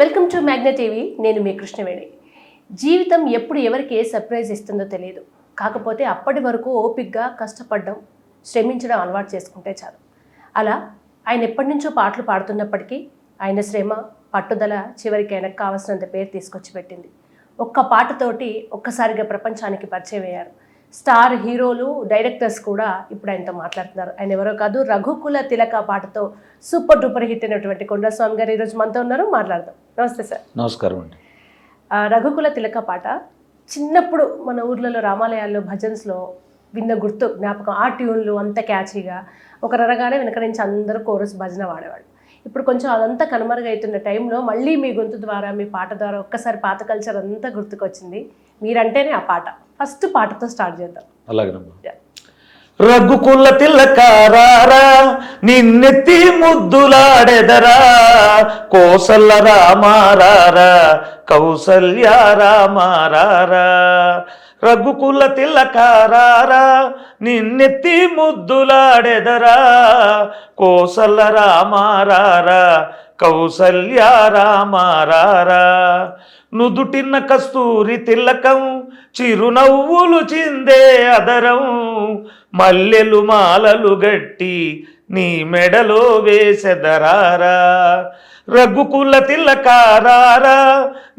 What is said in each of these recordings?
Welcome to Magna TV. నేను మీ కృష్ణవేణి. జీవితం ఎప్పుడు ఎవరికి ఏ సర్ప్రైజ్ ఇస్తుందో తెలియదు. కాకపోతే అప్పటి వరకు ఓపికగా కష్టపడడం, శ్రమించడం అలవాటు చేసుకుంటే చాలు. అలా ఆయన ఎప్పటి నుంచో పాటలు పాడుతున్నప్పటికీ ఆయన శ్రమ, పట్టుదల చివరికి ఆయనకు కావాల్సినంత పేరు తీసుకొచ్చి పెట్టింది. ఒక్క పాటతోటి ఒక్కసారిగా ప్రపంచానికి పరిచయం అయ్యారు. స్టార్ హీరోలు, డైరెక్టర్స్ కూడా ఇప్పుడు ఆయనతో మాట్లాడుతున్నారు. ఆయన ఎవరో కాదు, రఘుకుల తిలక పాటతో సూపర్ డూపర్ హిట్ అయినటువంటి కొండా స్వామి గారు ఈరోజు మనతో ఉన్నారు. మాట్లాడదాం. నమస్తే సార్. నమస్కారం అండి. రఘుకుల తిలక పాట చిన్నప్పుడు మన ఊర్లలో రామాలయాల్లో భజన్స్లో విన్న గుర్తు జ్ఞాపకం. ఆ ట్యూన్లు అంత క్యాచీగా ఒక రనగానే వెనక నుంచి అందరూ కోరస్ భజన వాడేవాళ్ళు. ఇప్పుడు కొంచెం అదంతా కనుమరుగవుతున్న టైంలో మళ్ళీ మీ గొంతు ద్వారా, మీ పాట ద్వారా ఒక్కసారి పాత కల్చర్ అంతా గుర్తుకొచ్చింది. మీరంటేనే ఆ పాట. ఫస్ట్ పాటతో స్టార్ట్ చేద్దాం. అలాగేనమ్మా. రఘుకుల తిలకారారా నిన్నెత్తి ముద్దులాడెదరా, కోసల రామారారా కౌసల్య రామారారా. రఘుకుల తిలకారారా నిన్నెత్తి ముద్దులాడెదరా, కోసల రామారారా కౌసల్య రామారారా. నుదుటిన్న కస్తూరి తిలకం, చిరునవ్వులు చిందే అదరం, మల్లెలు మాలలు గట్టి నీ మెడలో వేసెదరారా. రఘుకుల తిలకారారా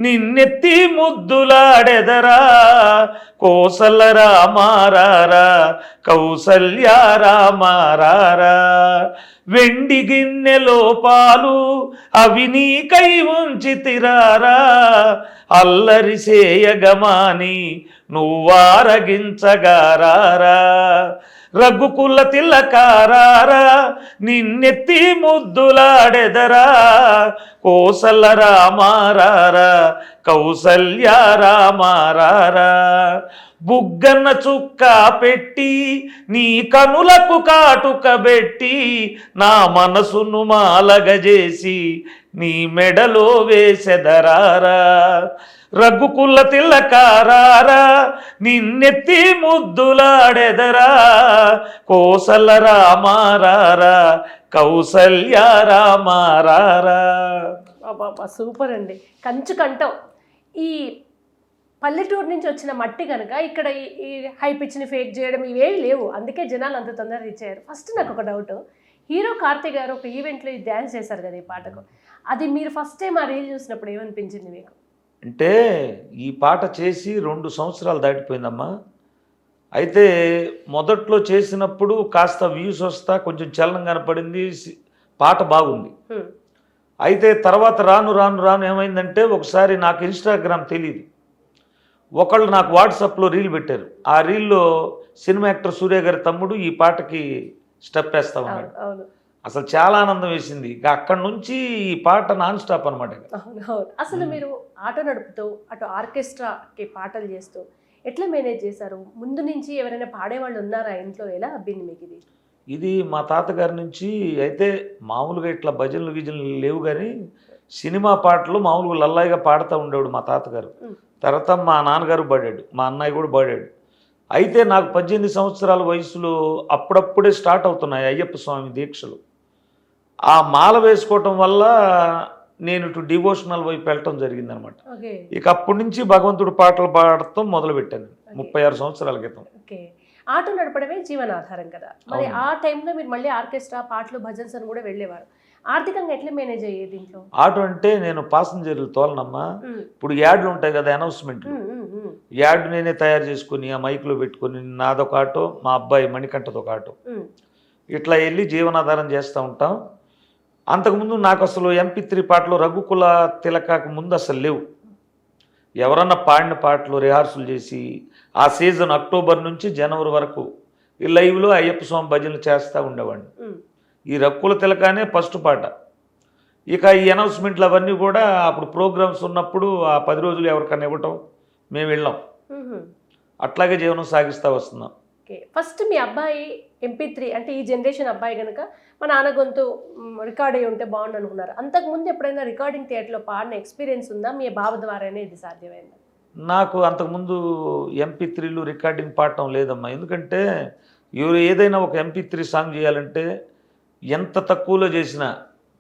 నిన్నెత్తి ముద్దులాడెదరా, కోసల రామారారా కౌసల్య రామారారా. వెండి గిన్నెలో పాలు అవి నీకై ఉంచితిరారా, అల్లరి సేయగమాని నువ్వారగించగారారా. రఘుకుల తిలకారారా నిన్నెత్తి ముద్దులాడెదరా, కోసల రామారారా కౌసల్య రామారారా. బుగ్గన్న చుక్క పెట్టి నీ కనులకు కాటుకబెట్టి, నా మనసును మాలగజేసి నీ మెడలో వేసెదరారా. రఘుకుల తిలకారారా నిన్నెత్తి ముద్దులాడెదరా, కోసల రామారారా కౌసల్య రామారారా. సూపర్ అండి. కంచు కంఠం. ఈ పల్లెటూరు నుంచి వచ్చిన మట్టి కనుక ఇక్కడ ఈ హై పిచ్ని ఫేక్ చేయడం ఇవేవి లేవు. అందుకే జనాలు అంత తొందరగా రీచ్ అయ్యారు. ఫస్ట్ నాకు ఒక డౌట్, హీరో కార్తీక్ గారు ఒక ఈవెంట్లో డ్యాన్స్ చేశారు కదా ఈ పాటకు. అది మీరు ఫస్ట్ టైం ఆ రీల్ చూసినప్పుడు ఏమనిపించింది మీకు? అంటే ఈ పాట చేసి 2 సంవత్సరాలు దాటిపోయిందమ్మా. అయితే మొదట్లో చేసినప్పుడు కాస్త వ్యూస్ వస్తా కొంచెం చలనం కనపడింది, పాట బాగుంది. అయితే తర్వాత రాను రాను రాను ఏమైందంటే, ఒకసారి నాకు ఇన్స్టాగ్రామ్ తెలియదు, ఒకళ్ళు నాకు వాట్సాప్లో రీల్ పెట్టారు. ఆ రీల్లో సినిమా యాక్టర్ సూర్య గారి తమ్ముడు ఈ పాటకి స్టెప్ వేస్తా ఉన్నాడు. అసలు చాలా ఆనందం వేసింది. ఇక అక్కడి నుంచి ఈ పాట నాన్ స్టాప్ అనమాట. అసలు మీరు ఆటో నడుపుతూ అటు ఆర్కెస్ట్రాకి పాటలు చేస్తూ ఎట్లా మేనేజ్ చేశారు? ముందు నుంచి ఎవరైనా పాడేవాళ్ళు ఉన్నారా ఇంట్లో? ఎలా అబ్బింది మీకు ఇది? ఇది మా తాతగారి నుంచి. అయితే మామూలుగా ఇట్లా భజనలు గిజనలు లేవు, కానీ సినిమా పాటలు మామూలుగా లల్లాయిగా పాడుతూ ఉండేవాడు మా తాతగారు. తర్వాత మా నాన్నగారు పాడాడు, మా అన్నయ్య కూడా పాడాడు. అయితే నాకు 18 సంవత్సరాల వయసులో అప్పుడప్పుడే స్టార్ట్ అవుతున్నాయి అయ్యప్ప స్వామి దీక్షలు. ఆ మాల వేసుకోవటం వల్ల నేను ఇటు డివోషనల్ వైపు వెళ్ళటం జరిగిందనమాట. ఇక అప్పటి నుంచి భగవంతుడు పాటలు పాడటం మొదలుపెట్టాను 36 సంవత్సరాల క్రితం. ఆటో నడపడమే జీవనాధారం కదా, మరి ఆ టైంలో మీరు మళ్ళీ ఆర్కెస్ట్రా, పాటలు, భజన్స్ అని కూడా వెళ్ళేవారు. ఆర్థికంగా ఎట్లా మేనేజ్ అయ్యేది ఇంట్లో? ఆటో అంటే నేను పాసెంజర్లు తోలనమ్మా. ఇప్పుడు యాడ్లు ఉంటాయి కదా, అనౌన్స్మెంట్లు, యాడ్ నేనే తయారు చేసుకుని ఆ మైక్లో పెట్టుకుని నాదొక ఆటో, మా అబ్బాయి మణికంఠతో ఒక ఆటో, ఇట్లా వెళ్ళి జీవనాధారం చేస్తూ ఉంటాం. అంతకుముందు నాకు అసలు MP3 పాటలు రఘుకుల తిలకకు ముందు అసలు లేవు. ఎవరన్నా పాడిన పాటలు రిహార్సల్ చేసి ఆ సీజన్ అక్టోబర్ నుంచి జనవరి వరకు ఈ లైవ్లో అయ్యప్ప స్వామి భజనలు చేస్తూ ఉండేవాడిని. ఈ రఘుకుల తిలకనే ఫస్ట్ పాట. ఇక ఈ అనౌన్స్మెంట్లు అవన్నీ కూడా అప్పుడు ప్రోగ్రామ్స్ ఉన్నప్పుడు ఆ 10 రోజులు ఎవరికన్నా ఇవ్వటం, మేము వెళ్ళాం. అట్లాగే జీవనం సాగిస్తూ వస్తున్నాం. ఫస్ట్ మీ అబ్బాయి MP3 అంటే ఈ జనరేషన్ అబ్బాయి కనుక మా నాన్న గొంతు రికార్డ్ అయ్యి ఉంటే బాగుండు అనుకున్నారు. అంతకుముందు ఎప్పుడైనా రికార్డింగ్ థియేటర్లో పాడిన ఎక్స్పీరియన్స్ ఉందా? మీ బావ ద్వారానే ఇది సాధ్యమైందా? నాకు అంతకుముందు MP3లు రికార్డింగ్ పాడటం లేదమ్మా. ఎందుకంటే ఏదైనా ఒక MP3 సాంగ్ చేయాలంటే ఎంత తక్కువలో చేసినా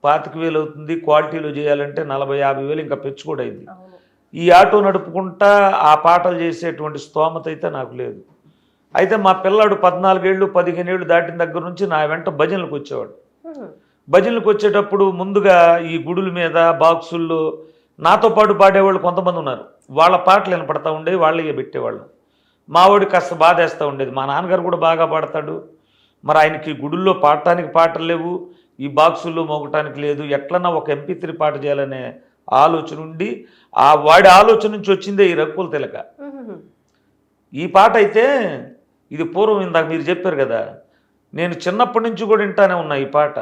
25,000 అవుతుంది, క్వాలిటీలో చేయాలంటే 40,000-50,000 ఇంకా పెంచు కూడా అయింది. అవును. ఈ ఆటో నడుపుకుంటా ఆ పాటలు చేసేటువంటి స్తోమత అయితే నాకు లేదు. అయితే మా పిల్లాడు 14 ఏళ్ళు 15 ఏళ్ళు దాటిన దగ్గర నుంచి నా వెంట భజనలకు వచ్చేవాడు. భజనలకు వచ్చేటప్పుడు ముందుగా ఈ గుడుల మీద బాక్సుల్లో నాతో పాటు పాడేవాళ్ళు కొంతమంది ఉన్నారు. వాళ్ళ పాటలు వినపడతా ఉండేవి, వాళ్ళే పెట్టేవాళ్ళు. మా వాడికి కాస్త బాధేస్తూ ఉండేది. మా నాన్నగారు కూడా బాగా పాడతాడు, మరి ఆయనకి గుడుల్లో పాడటానికి పాటలు లేవు, ఈ బాక్సుల్లో మోగటానికి లేదు, ఎట్లన్నా ఒక MP3 పాట చేయాలనే ఆలోచన ఉండి ఆ వాడి ఆలోచన నుంచి వచ్చిందే ఈ రఘుకుల తిలక. ఈ పాట అయితే ఇది పూర్వం ఇందాక మీరు చెప్పారు కదా, నేను చిన్నప్పటి నుంచి కూడా వింటానే ఉన్నా ఈ పాట.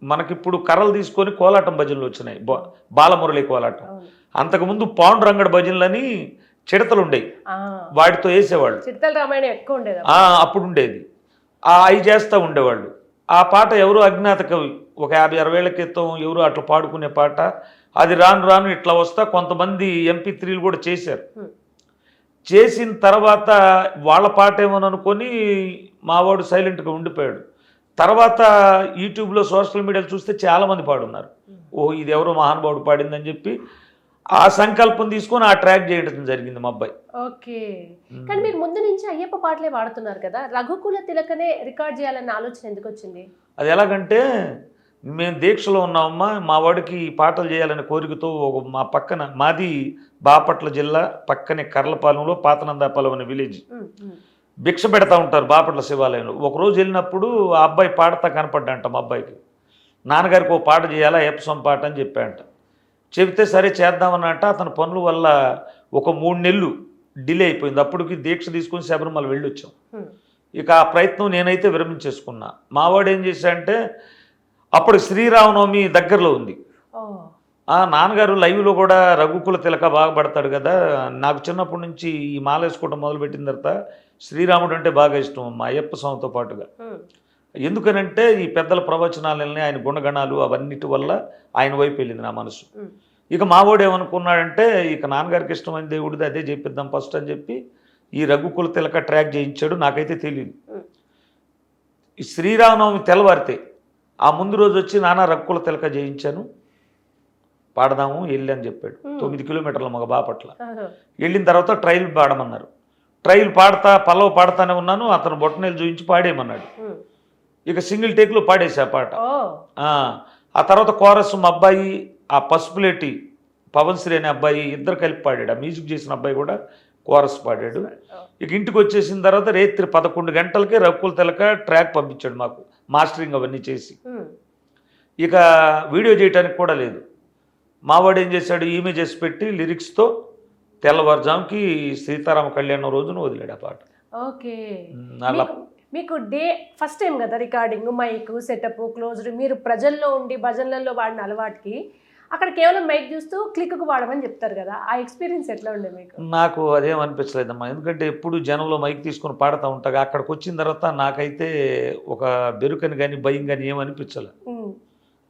మనకిప్పుడు కర్రలు తీసుకొని కోలాటం భజనలు వచ్చినాయి, బాలమురళి కోలాటం. అంతకుముందు పాండురంగడ భజనలని చిడతలు ఉండేవి, వాటితో వేసేవాళ్ళు. అప్పుడు ఉండేది, అవి చేస్తూ ఉండేవాళ్ళు. ఆ పాట ఎవరు అజ్ఞాత కవి ఒక 50-60 ఏళ్ల క్రితం ఎవరు అట్లా పాడుకునే పాట. అది రాను రాను ఇట్లా వస్తా కొంతమంది MP3లు కూడా చేశారు. చేసిన తర్వాత వాళ్ళ పాట ఏమోననుకొని మావాడు సైలెంట్గా ఉండిపోయాడు. తర్వాత యూట్యూబ్లో సోషల్ మీడియాలో చూస్తే చాలామంది పాడున్నారు. ఓ ఇది ఎవరో మహానుభావుడు పాడిందని చెప్పి ఆ సంకల్పం తీసుకొని ఆ ట్రాక్ చేయడం జరిగింది మా అబ్బాయి. ఓకే. కానీ మీరు ముందు నుంచి అయ్యప్ప పాటలే పాడుతున్నారు కదా, రఘుకుల తిలకనే రికార్డ్ చేయాలన్న ఆలోచన ఎందుకు వచ్చింది? అది ఎలాగంటే మేము దీక్షలో ఉన్నామమ్మా, మా వాడికి పాటలు చేయాలనే కోరికతో మా పక్కన, మాది బాపట్ల జిల్లా పక్కనే కర్లపాలెంలో పాతనందాపాలెం అనే విలేజ్, భిక్ష పెడతా ఉంటారు బాపట్ల శివాలయంలో. ఒకరోజు వెళ్ళినప్పుడు ఆ అబ్బాయి పాడతా కనపడ్డంట. మా అబ్బాయికి నాన్నగారికి ఓ పాట చేయాలా అయ్యప్ప స్వామి పాట అని చెప్పాడంట. చెబితే సరే చేద్దామన్నట్ట. అతని పనుల వల్ల ఒక 3 నెలలు డిలే అయిపోయింది. అప్పటికి దీక్ష తీసుకొని శబరిమల వెళ్ళొచ్చాం. ఇక ఆ ప్రయత్నం నేనైతే విరమించేసుకున్నా. మావాడు ఏం చేశాడంటే అప్పుడు శ్రీరామనవమి దగ్గరలో ఉంది. నాన్నగారు లైవ్లో కూడా రఘుకుల తిలక బాగా పడతాడు కదా, నాకు చిన్నప్పటి నుంచి ఈ మాల వేసుకోవడం మొదలుపెట్టిన తర్వాత శ్రీరాముడు అంటే బాగా ఇష్టం మా అయ్యప్ప స్వామితో పాటుగా. ఎందుకనంటే ఈ పెద్దల ప్రవచనాలని, ఆయన గుణగణాలు అవన్నిటి వల్ల ఆయన వైపు వెళ్ళింది నా మనసు. ఇక మావాడు ఏమనుకున్నాడంటే ఇక నాన్నగారికి ఇష్టమైన దేవుడిది అదే చెప్పిద్దాం ఫస్ట్ అని చెప్పి ఈ రఘుకుల తిలక ట్రాక్ చేయించాడు. నాకైతే తెలియదు. ఈ శ్రీరామనవమి తెల్లవారితే ఆ ముందు రోజు వచ్చి నాన్న రఘుకుల తిలక చేయించాను, పాడదాము వెళ్ళి అని చెప్పాడు. 9 కిలోమీటర్ల మగ బాపట్ల. వెళ్ళిన తర్వాత ట్రైల్ పాడమన్నారు. ట్రైల్ పాడతా పల్లవ పాడతానే ఉన్నాను. అతను బొట్టనేలు చూపించి పాడేయమన్నాడు. ఇక సింగిల్ టేక్లో పాడేసి ఆ పాట. ఆ తర్వాత కోరస్ మా అబ్బాయి, ఆ పసుపులేటి పవన్ శ్రీ అనే అబ్బాయి ఇద్దరు కలిపి పాడాడు. ఆ మ్యూజిక్ చేసిన అబ్బాయి కూడా కోరస్ పాడాడు. ఇక ఇంటికి వచ్చేసిన తర్వాత రాత్రి 11 గంటలకే రఘుకుల తిలక ట్రాక్ పంపించాడు మాకు, మాస్టరింగ్ అవన్నీ చేసి. ఇక వీడియో చేయడానికి కూడా లేదు. మావాడు ఏం చేశాడు, ఈమె చేసి పెట్టి లిరిక్స్తో తెల్లవారుజాముకి సీతారామ కళ్యాణం రోజున వదిలాడు ఆ పాట. ఓకే. మీకు ఫస్ట్ టైం కదా రికార్డింగ్, మైక్ సెటప్, క్లోజ్డ్, మీరు ప్రజల్లో ఉండి భజనలలో వాడిన అలవాటుకి అక్కడ కేవలం మైక్ చూస్తూ క్లిక్కు వాడమని చెప్తారు కదా, ఆ ఎక్స్పీరియన్స్ ఎట్లా ఉండే మీకు? నాకు అదేం అనిపించలేదమ్మా, ఎందుకంటే ఎప్పుడు జనంలో మైక్ తీసుకొని పాడుతూ ఉంటాగా. అక్కడికి వచ్చిన తర్వాత నాకైతే ఒక బెరుకని కానీ భయం కానీ ఏమనిపించలే.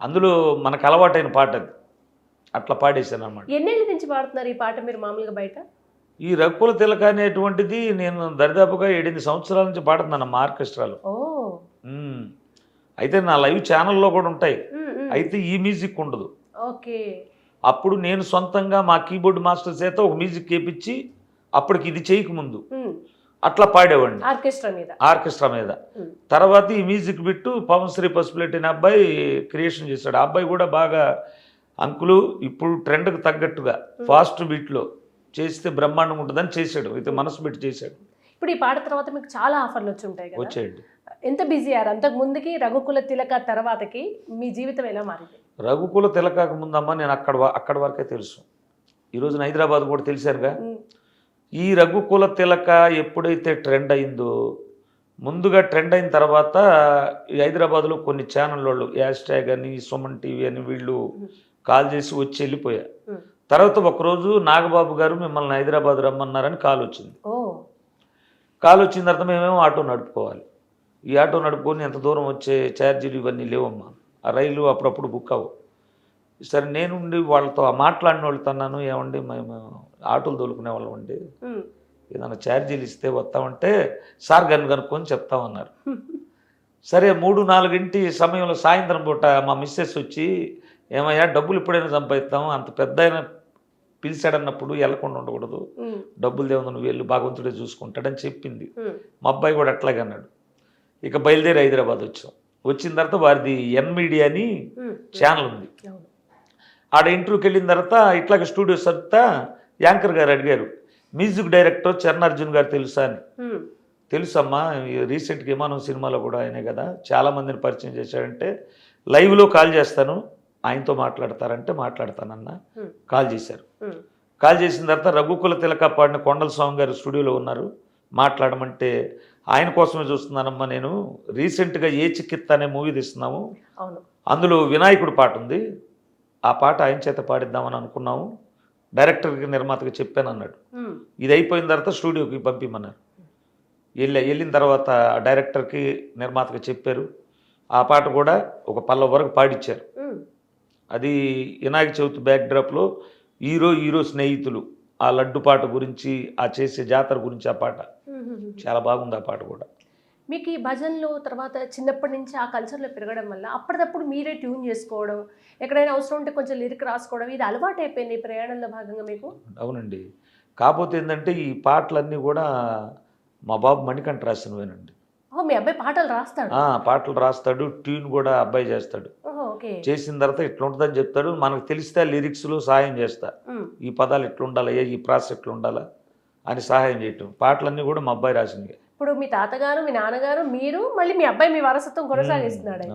అందులో మనకు అలవాటైన పాట అది, అట్లా పాడేశాను అన్నమాట. ఎన్నేళ్ళ నుంచి పాడుతున్నారు ఈ పాట మీరు మామూలుగా బయట? ఈ రఘుకుల తిలక అనేటువంటిది నేను దరిదాపుగా 7-8 సంవత్సరాల నుంచి పాడుతున్నాను మా ఆర్కెస్ట్రాలో. అయితే నా లైవ్ ఛానల్లో కూడా ఉంటాయి, అయితే ఈ మ్యూజిక్ ఉండదు. ఓకే. అప్పుడు నేను సొంతంగా మా కీబోర్డ్ మాస్టర్ చేత ఒక మ్యూజిక్ కేపించి అప్పటికి ఇది చేయకముందు అట్లా పాడేవాడిని ఆర్కెస్ట్రా మీద. తర్వాత ఈ మ్యూజిక్ బిట్టు పవన్ శ్రీ పసుపులేటి అనే అబ్బాయి క్రియేషన్ చేశాడు. ఆ అబ్బాయి కూడా బాగా అంకులు ఇప్పుడు ట్రెండ్కి తగ్గట్టుగా ఫాస్ట్ బీట్లో చేస్తే బ్రహ్మాండంగా ఉంటుందని చేశాడు. అయితే మనసు పెట్టి చేశాడు. ఇప్పుడు ఈ పాట తర్వాత మీకు చాలా ఆఫర్లు వచ్చి ఉంటాయి కదా, వచ్చేయండి. ఎంత బిజీ అయ్యారు? అంతకు ముందుకి రఘుకుల తిలక తర్వాతకి మీ జీవితం ఎలా మారింది? రఘుకుల తిలకకు ముందమ్మా నేను అక్కడ వరకే తెలుసు. ఈరోజు హైదరాబాద్ కూడా తెలిసారుగా. ఈ రఘుకుల తిలక ఎప్పుడైతే ట్రెండ్ అయిందో, ముందుగా ట్రెండ్ అయిన తర్వాత ఈ హైదరాబాద్లో కొన్ని ఛానల్ వాళ్ళు హ్యాష్ట్యాగ్ అని సుమన్ టీవీ అని వీళ్ళు కాల్ చేసి వచ్చి వెళ్ళిపోయారు. తర్వాత ఒకరోజు నాగబాబు గారు మిమ్మల్ని హైదరాబాద్ రమ్మన్నారని కాల్ వచ్చింది. కాల్ వచ్చిన తర్వాత మేమేమో ఆటో నడుపుకోవాలి. ఈ ఆటో నడుపుకొని ఎంత దూరం వచ్చే ఛార్జీలు ఇవన్నీ లేవమ్మా, ఆ రైలు అప్పుడప్పుడు బుక్ అవ్వు. సరే నేనుండి వాళ్ళతో మాట్లాడిన వాళ్ళతో అన్నాను, ఏమండి మేము ఆటోలు తోలుకునే వాళ్ళం అండి, ఏదైనా ఛార్జీలు ఇస్తే వస్తామంటే సార్ గారిని కనుక్కొని చెప్తామన్నారు. సరే 3-4 సమయంలో సాయంత్రం పూట మా మిస్సెస్ వచ్చి, ఏమయ్యా డబ్బులు ఇప్పుడైనా సంపాదిస్తాం, అంత పెద్ద ఆయన పిలిచాడన్నప్పుడు వెళ్ళకుండా ఉండకూడదు, డబ్బులు దేవుంది నువ్వు వెళ్ళు, భగవంతుడే చూసుకుంటాడని చెప్పింది. మా అబ్బాయి కూడా అట్లాగే అన్నాడు. ఇక బయలుదేరి హైదరాబాద్ వచ్చాం. వచ్చిన తర్వాత వారిది ఎన్ మీడియా అని ఛానల్ ఉంది. ఆడ ఇంటర్వ్యూకి వెళ్ళిన తర్వాత ఇట్లాగ స్టూడియో సత్తా యాంకర్ గారు అడిగారు, మ్యూజిక్ డైరెక్టర్ చరణార్జున్ గారు తెలుసా అని. తెలుసమ్మా, రీసెంట్గా విమానం సినిమాలో కూడా ఆయనే కదా చాలామందిని పరిచయం చేశాడంటే, లైవ్లో కాల్ చేస్తాను ఆయనతో మాట్లాడతారంటే మాట్లాడతానన్న. కాల్ చేశారు. కాల్ చేసిన తర్వాత రఘుకుల తిలక పాడిన కొండల స్వామి గారు స్టూడియోలో ఉన్నారు, మాట్లాడమంటే ఆయన కోసమే చూస్తున్నానమ్మా నేను, రీసెంట్గా ఏ చికిత్స అనే మూవీ తీస్తున్నాము, అందులో వినాయకుడు పాట ఉంది, ఆ పాట ఆయన చేత పాడిద్దామని అనుకున్నాము, డైరెక్టర్కి నిర్మాతకి చెప్పాను అన్నాడు. ఇది అయిపోయిన తర్వాత స్టూడియోకి పంపిమన్నారు. వెళ్ళిన తర్వాత డైరెక్టర్కి నిర్మాతకి చెప్పారు. ఆ పాట కూడా ఒక పల్లవ వరకు పాడిచ్చారు. అది వినాయక చవితి బ్యాక్డ్రాప్లో హీరో స్నేహితులు ఆ లడ్డు పాట గురించి, ఆ చేసే జాతర గురించి ఆ పాట చాలా బాగుంది. ఆ పాట కూడా మీకు ఈ భజనలు తర్వాత చిన్నప్పటి నుంచి ఆ కల్చర్లో పెరగడం వల్ల అప్పటికప్పుడు మీరే ట్యూన్ చేసుకోవడం, ఎక్కడైనా అవసరం ఉంటే కొంచెం లిరిక్ రాసుకోవడం, ఇది అలవాటు అయిపోయింది ప్రయాణంలో భాగంగా మీకు? అవునండి. కాకపోతే ఏంటంటే ఈ పాటలన్నీ కూడా మా బాబు మణికంఠ రాసినవేనండి. మీ అబ్బాయి పాటలు రాస్తాడు? పాటలు రాస్తాడు, ట్యూన్ కూడా అబ్బాయి చేస్తాడు. చేసిన తర్వాత ఇట్లా ఉంటుందని చెప్తాడు, మనకు తెలిస్తే లిరిక్స్లో సహాయం చేస్తా, ఈ పదాలు ఎట్లుండాలయ్యా, ఈ ప్రాస ఎట్లుండాలా అని సహాయం చేయటం. పాటలన్నీ కూడా మా అబ్బాయి రాసినవి. ఇప్పుడు మీ తాతగారు, మీ నాన్నగారు, మీరు, మళ్ళీ మీ అబ్బాయి మీ వారసత్వం కొనసాగిస్తున్నాడు.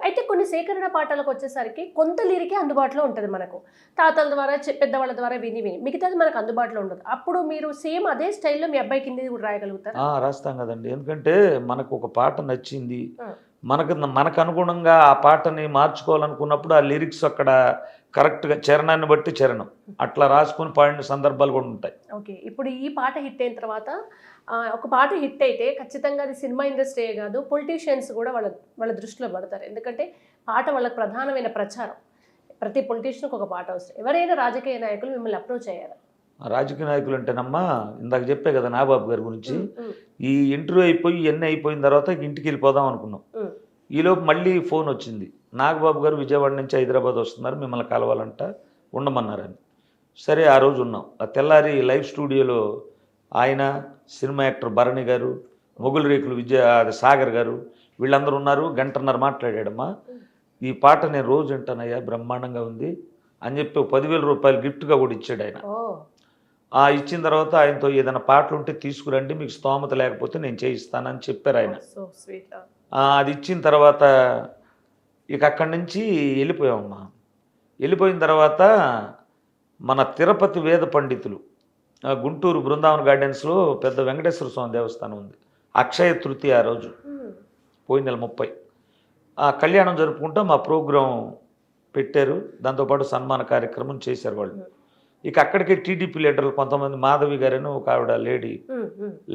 అయితే కొన్ని సేకరణ పాటలకు వచ్చేసరికి కొంత లిరికే అందుబాటులో ఉంటుంది మనకు, తాతల ద్వారా పెద్దవాళ్ళ ద్వారా విని మిగతాది మనకు అందుబాటులో ఉండదు. అప్పుడు మీరు సేమ్ అదే స్టైల్లో మీ అబ్బాయి కింద కూడా రాయగలుగుతారు? రాస్తాం కదండి. ఎందుకంటే మనకు ఒక పాట నచ్చింది, మనకు అనుగుణంగా ఆ పాటని మార్చుకోవాలనుకున్నప్పుడు ఆ లిరిక్స్ అక్కడ కరెక్ట్గా చరణాన్ని బట్టి చరణం అట్లా రాసుకొని పాడిన సందర్భాలు కూడా ఉంటాయి. ఓకే, ఇప్పుడు ఈ పాట హిట్ అయిన తర్వాత ఒక పాట హిట్ అయితే ఖచ్చితంగా అది సినిమా ఇండస్ట్రీయే కాదు, పొలిటీషియన్స్ కూడా వాళ్ళ దృష్టిలో పడతారు. ఎందుకంటే పాట వాళ్ళకి ప్రధానమైన ప్రచారం. ప్రతి పొలిటీషియన్కి ఒక పాట అవసరం. ఎవరైనా రాజకీయ నాయకులు మిమ్మల్ని అప్రోచ్ అయ్యారా? రాజకీయ నాయకులు అంటేనమ్మా, ఇందాక చెప్పే కదా నాగబాబు గారి గురించి, ఈ ఇంటర్వ్యూ అయిపోయి ఎన్ని అయిపోయిన తర్వాత ఇంటికి వెళ్ళిపోదాం అనుకున్నాం. ఈలోపు మళ్ళీ ఫోన్ వచ్చింది, నాగబాబు గారు విజయవాడ నుంచి హైదరాబాద్ వస్తున్నారు, మిమ్మల్ని కలవాలంట, ఉండమన్నారని. సరే ఆ రోజు ఉన్నాం. ఆ తెల్లారి లైవ్ స్టూడియోలో ఆయన, సినిమా యాక్టర్ భరణి గారు, మొగులు రేకులు సాగర్ గారు వీళ్ళందరూ ఉన్నారు. గంటన్నర మాట్లాడాడమ్మా, ఈ పాట నేను రోజు వింటానయ్యా, బ్రహ్మాండంగా ఉంది అని చెప్పి 10,000 రూపాయలు గిఫ్ట్గా కూడా ఇచ్చాడు ఆయన. ఇచ్చిన తర్వాత ఆయనతో ఏదైనా పాటలు ఉంటే తీసుకురండి, మీకు స్తోమత లేకపోతే నేను చేయిస్తానని చెప్పారు ఆయన. అది ఇచ్చిన తర్వాత ఇక అక్కడి నుంచి వెళ్ళిపోయామమ్మా. వెళ్ళిపోయిన తర్వాత మన తిరుపతి వేద పండితులు, గుంటూరు బృందావన్ గార్డెన్స్లో పెద్ద వెంకటేశ్వర స్వామి దేవస్థానం ఉంది, అక్షయ తృతీయ ఆ రోజు పోయిన నెల 30 కళ్యాణం జరుపుకుంటూ మా ప్రోగ్రాం పెట్టారు. దాంతోపాటు సన్మాన కార్యక్రమం చేశారు వాళ్ళు. ఇక అక్కడికి టీడీపీ లీడర్లు కొంతమంది, మాధవి గారని ఒక ఆవిడ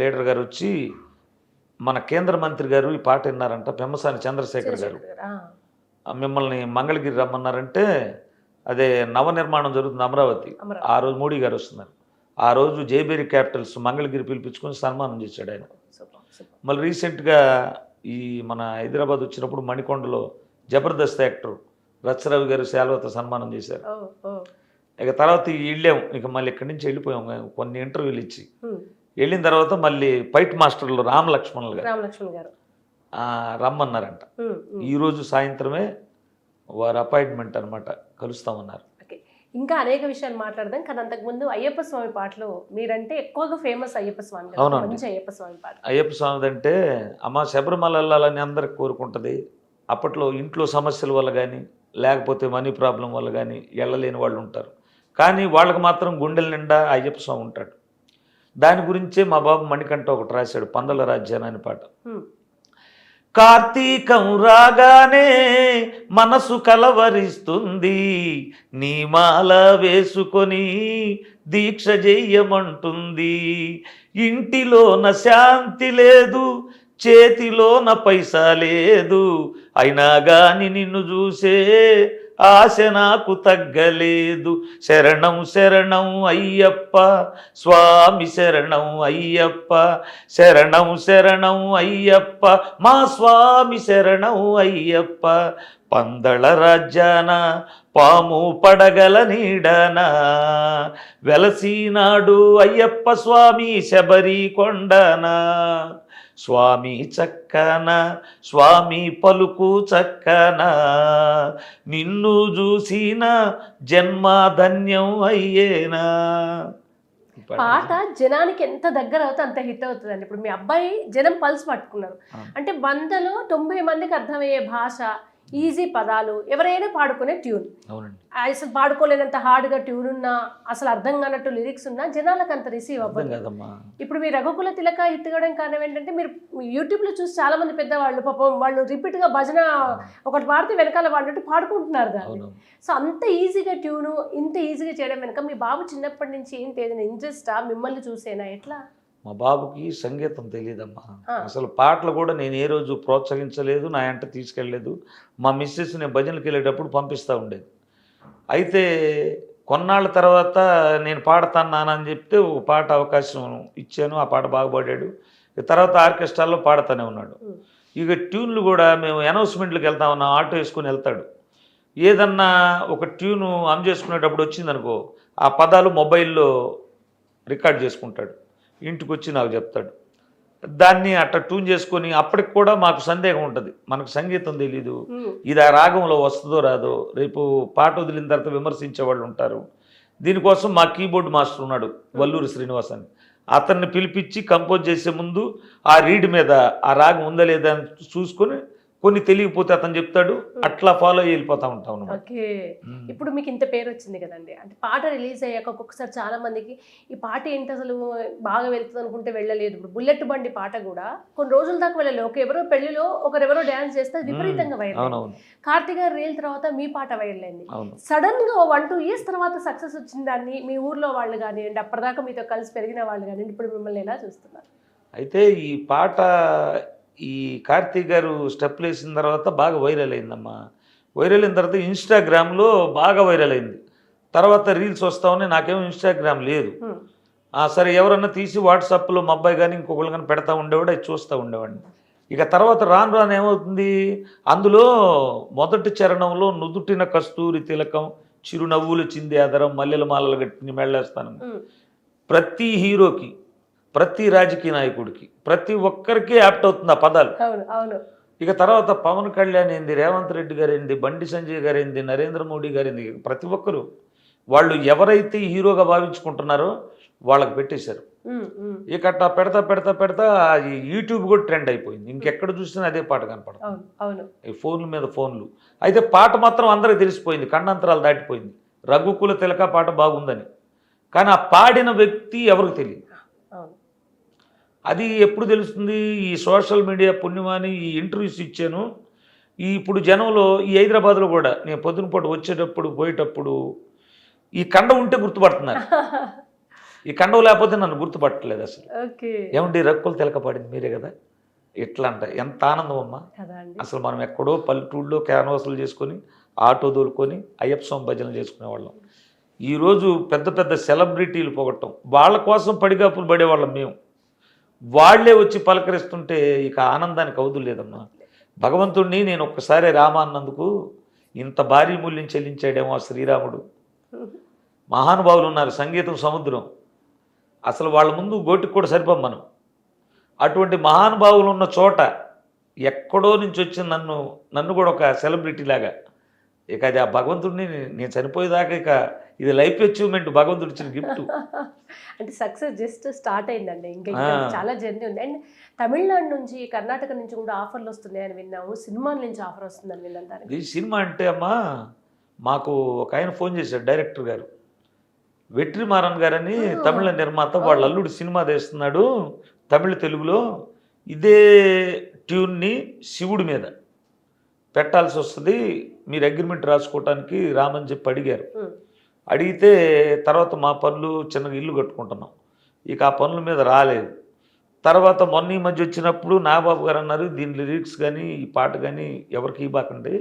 లీడర్ గారు వచ్చి, మన కేంద్ర మంత్రి గారు ఈ పాట విన్నారంట, పెమ్మసాని చంద్రశేఖర్ గారు, మిమ్మల్ని మంగళగిరి రమ్మన్నారంటే, అదే నవనిర్మాణం జరుగుతుంది అమరావతి, ఆ రోజు మోడీ గారు వస్తున్నారు, ఆ రోజు జేబేరి క్యాపిటల్స్ మంగళగిరి పిలిపించుకొని సన్మానం చేశాడు ఆయన. మళ్ళీ రీసెంట్గా ఈ మన హైదరాబాద్ వచ్చినప్పుడు మణికొండలో జబర్దస్త్ యాక్టర్ రచ్చరవి గారు శాల్వతో సన్మానం చేశారు. ఇక తర్వాత వెళ్ళాము, ఇక మళ్ళీ ఇక్కడి నుంచి వెళ్ళిపోయాము కొన్ని ఇంటర్వ్యూలు ఇచ్చి. వెళ్ళిన తర్వాత మళ్ళీ ఫైట్ మాస్టర్లు రామలక్ష్మణ్ గారు రమ్మన్నారంట. ఈరోజు సాయంత్రమే వారి అపాయింట్మెంట్ అనమాట, కలుస్తామన్నారు. ఇంకా అనేక విషయాలు మాట్లాడదాం, కానీ అంతకుముందు అయ్యప్ప స్వామి పాటలు మీరంటే ఎక్కువగా ఫేమస్ అయ్యప్ప స్వామి. అవునండి, అయ్యప్ప స్వామి పాట. అయ్యప్ప స్వామి అంటే అమ్మ శబరిమల వెళ్ళాలని అందరికి కోరుకుంటుంది. అప్పట్లో ఇంట్లో సమస్యల వల్ల కానీ, లేకపోతే మనీ ప్రాబ్లం వల్ల కానీ వెళ్ళలేని వాళ్ళు ఉంటారు. కానీ వాళ్ళకి మాత్రం గుండెల నిండా అయ్యప్ప స్వామి ఉంటాడు. దాని గురించే మా బాబు మణికంఠ ఒకటి రాశాడు, పందల రాజ్యాన్ని అనే పాట. కార్తీకం రాగానే మనసు కలవరిస్తుంది, నీ మాల వేసుకొని దీక్ష చెయ్యమంటుంది, ఇంటిలోన శాంతి లేదు, చేతిలోన పైసా లేదు, అయినా గాని నిన్ను చూసే ఆశ నాకు తగ్గలేదు. శరణం శరణం అయ్యప్ప స్వామి శరణం అయ్యప్ప, శరణం శరణం అయ్యప్ప మా స్వామి శరణం అయ్యప్ప. పందళ రాజ్యాన పాము పడగల నీడన వెలసినాడు అయ్యప్ప స్వామి శబరి కొండన. స్వామి చక్కన స్వామి పలుకు చక్కన, నిన్ను చూసిన జన్మ ధన్యం అయ్యేనా. పాట జనానికి ఎంత దగ్గర అవుతే అంత హిట్ అవుతుందండి. ఇప్పుడు మీ అబ్బాయి జనం పల్స్ పట్టుకున్నారు అంటే 100లో 90 మందికి అర్థమయ్యే భాష, ఈజీ పదాలు, ఎవరైనా పాడుకునే ట్యూన్. అవునండి. అసలు పాడుకోలేనంత హార్డ్గా ట్యూన్ ఉన్నా, అసలు అర్థం కానట్టు లిరిక్స్ ఉన్నా జనాలకు అంత రిసీవ్ అవ్వదు కదమ్మా. ఇప్పుడు మీ రఘుకుల తిలక హిట్ కావడం కారణం ఏంటంటే మీరు యూట్యూబ్లో చూసి చాలా మంది పెద్దవాళ్ళు పాపం వాళ్ళు రిపీట్గా భజన ఒకటి పాడితే వెనకాల పాడినట్టు పాడుకుంటున్నారు దాన్ని. సో అంత ఈజీగా ట్యూను ఇంత ఈజీగా చేయడం వెనక మీ బాబు చిన్నప్పటి నుంచి ఏంటి ఏదైనా ఇంట్రెస్టా, మిమ్మల్ని చూసేనా, ఎట్లా? మా బాబుకి సంగీతం తెలియదమ్మా. అసలు పాటలు కూడా నేను ఏ రోజు ప్రోత్సహించలేదు, నా వెంట తీసుకెళ్ళలేదు. మా మిస్సెస్ నేను భజనకి వెళ్ళేటప్పుడు పంపిస్తూ ఉండేది. అయితే కొన్నాళ్ళ తర్వాత నేను పాడతాను నాన్న అని చెప్తే ఒక పాట అవకాశం ఇచ్చాను. ఆ పాట బాగా పాడాడు. తర్వాత ఆర్కెస్ట్రాల్లో పాడుతూనే ఉన్నాడు. ఇక ట్యూన్లు కూడా మేము అనౌన్స్మెంట్లకు వెళ్తా ఉన్నాం, ఆటో వేసుకొని వెళ్తాడు. ఏదన్నా ఒక ట్యూను ఆన్ చేసుకునేటప్పుడు వచ్చిందనుకో, ఆ పదాలు మొబైల్లో రికార్డ్ చేసుకుంటాడు, ఇంటికి వచ్చి నాకు చెప్తాడు. దాన్ని అట్లా ట్యూన్ చేసుకొని అప్పటికి కూడా మాకు సందేహం ఉంటుంది, మనకు సంగీతం తెలీదు, ఇది ఆ రాగంలో వస్తుందో రాదో, రేపు పాట వదిలిన తర్వాత విమర్శించే వాళ్ళు ఉంటారు. దీనికోసం మా కీబోర్డ్ మాస్టర్ ఉన్నాడు వల్లూరి శ్రీనివాస్ అని, అతన్ని పిలిపించి కంపోజ్ చేసే ముందు ఆ రీడ్ మీద ఆ రాగం ఉందా లేదా అని చూసుకొని కొన్ని తెలియకపోతే అతను చెప్తాడు, అట్లా ఫాలో అయ్యి వెళ్ళిపోతూ ఉంటాం. ఓకే. ఇప్పుడు మీకు ఇంత పేరు వచ్చింది కదండి, అంటే పాట రిలీజ్ అయ్యాక ఒక్కొక్కసారి చాలా మందికి ఈ పాట ఏంటి అసలు బాగా వెళ్తుంది అనుకుంటే వెళ్ళలేదు. ఇప్పుడు బుల్లెట్ బండి పాట కూడా కొన్ని రోజుల దాకా వెళ్ళలేదు. ఒక ఎవరో పెళ్లిలో ఒకరెవరో డ్యాన్స్ చేస్తే విపరీతంగా వైరల్. కార్తీక్ గారు రీల్ తర్వాత మీ పాట వైరల్ అయింది. సడన్ గా 1-2 ఇయర్స్ తర్వాత సక్సెస్ వచ్చిన దాన్ని మీ ఊర్లో వాళ్ళు కానివ్వండి, అప్పటిదాకా మీతో కలిసి పెరిగిన వాళ్ళు కానివ్వండి, ఇప్పుడు మిమ్మల్ని ఎలా చూస్తున్నారు? అయితే ఈ పాట ఈ కార్తీక్ గారు స్టెప్లు వేసిన తర్వాత బాగా వైరల్ అయిందమ్మా. వైరల్ అయిన తర్వాత ఇన్స్టాగ్రామ్లో బాగా వైరల్ అయింది. తర్వాత రీల్స్ వస్తా ఉన్నాయి, నాకేమో ఇన్స్టాగ్రామ్ లేదు. సరే ఎవరన్నా తీసి వాట్సాప్లో మా అబ్బాయి కానీ ఇంకొకళ్ళు కానీ పెడతా ఉండేవాడు, అది చూస్తూ ఉండేవాడిని. ఇక తర్వాత రాను రాను ఏమవుతుంది, అందులో మొదటి చరణంలో నుదుటిన కస్తూరి తిలకం చిరునవ్వులు చింది ఆదరం మల్లెల మాలలు గట్టిని మెళ్ళేస్తాను. ప్రతి హీరోకి, ప్రతి రాజకీయ నాయకుడికి, ప్రతి ఒక్కరికి యాప్ట్ అవుతుంది ఆ పదాలు. ఇక తర్వాత పవన్ కళ్యాణ్ ఏంది, రేవంత్ రెడ్డి గారు ఏంది, బండి సంజయ్ గారు ఏంది, నరేంద్ర మోడీ గారు ఏంది, ప్రతి ఒక్కరు వాళ్ళు ఎవరైతే హీరోగా భావించుకుంటున్నారో వాళ్ళకి పెట్టేశారు. ఇక అట్లా పెడతా పెడతా పెడతా యూట్యూబ్ కూడా ట్రెండ్ అయిపోయింది. ఇంకెక్కడ చూసినా అదే పాట కనపడుతుంది, ఈ ఫోన్ల మీద ఫోన్లు. అయితే పాట మాత్రం అందరికి తెలిసిపోయింది, ఖండాంతరాలు దాటిపోయింది. రఘుకుల తిలక పాట బాగుందని, కానీ ఆ పాడిన వ్యక్తి ఎవరికి తెలియదు. అది ఎప్పుడు తెలుస్తుంది, ఈ సోషల్ మీడియా పుణ్యమాని ఈ ఇంటర్వ్యూస్ ఇచ్చాను. ఇప్పుడు జనంలో ఈ హైదరాబాద్లో కూడా నేను పొద్దున పూట వచ్చేటప్పుడు పోయేటప్పుడు ఈ కండం ఉంటే గుర్తుపడుతున్నారు, ఈ కండం లేకపోతే నన్ను గుర్తుపట్టలేదు అసలు. ఏమండి రఘుకుల తిలక పాడింది మీరే కదా, ఎట్లా అంట, ఎంత ఆనందం అమ్మా. అసలు మనం ఎక్కడో పల్లెటూళ్ళలో క్యాన్వాసులు చేసుకొని ఆటో దోలుకొని అయ్యప్ప స్వామి భజనలు చేసుకునేవాళ్ళం. ఈరోజు పెద్ద పెద్ద సెలబ్రిటీలు పోగొట్టం, వాళ్ళ కోసం పడిగాపులు పడేవాళ్ళం మేము. వాళ్లే వచ్చి పలకరిస్తుంటే ఇక ఆనందానికి అవధులు లేదమ్మా. భగవంతుడిని నేను ఒక్కసారి రామ అన్నందుకు ఇంత భారీ మూల్యం చెల్లించాడేమో ఆ శ్రీరాముడు. మహానుభావులు ఉన్నారు, సంగీతం సముద్రం, అసలు వాళ్ళ ముందు గోటికి కూడా సరిపోం మనం. అటువంటి మహానుభావులు ఉన్న చోట ఎక్కడో నుంచి వచ్చి నన్ను కూడా ఒక సెలబ్రిటీ లాగా, ఇక అది ఆ భగవంతుడిని నేను చనిపోయేదాకా ఇక ఇది లైఫ్ అచీవ్మెంట్, భగవంతుడు ఇచ్చిన గిఫ్ట్. అంటే సక్సెస్ జస్ట్ స్టార్ట్ అయిందండి, ఇంకా చాలా జర్నీ ఉంది. అండ్ తమిళనాడు నుంచి కర్ణాటక నుంచి కూడా ఆఫర్లు వస్తున్నాయని విన్నాము, సినిమాల నుంచి ఆఫర్ వస్తుందని విన్నాను. ఈ సినిమా అంటే అమ్మా, మాకు ఒక ఆయన ఫోన్ చేశాడు, డైరెక్టర్ గారు వెట్రిమారన్ గారని తమిళ నిర్మాత, వాళ్ళ అల్లుడు సినిమా తీస్తున్నాడు తమిళ తెలుగులో, ఇదే ట్యూన్ని శివుడి మీద పెట్టాల్సి వస్తుంది, మీరు అగ్రిమెంట్ రాసుకోవటానికి రామని చెప్పి అడిగారు. అడిగితే తర్వాత మా పనులు చిన్నగా ఇల్లు కట్టుకుంటున్నాం, ఇక ఆ పనుల మీద రాలేదు. తర్వాత మొన్న ఈ మధ్య వచ్చినప్పుడు నాగబాబు గారు అన్నారు, దీని లిరిక్స్ కానీ ఈ పాట కానీ ఎవరికి ఇవ్వకండి,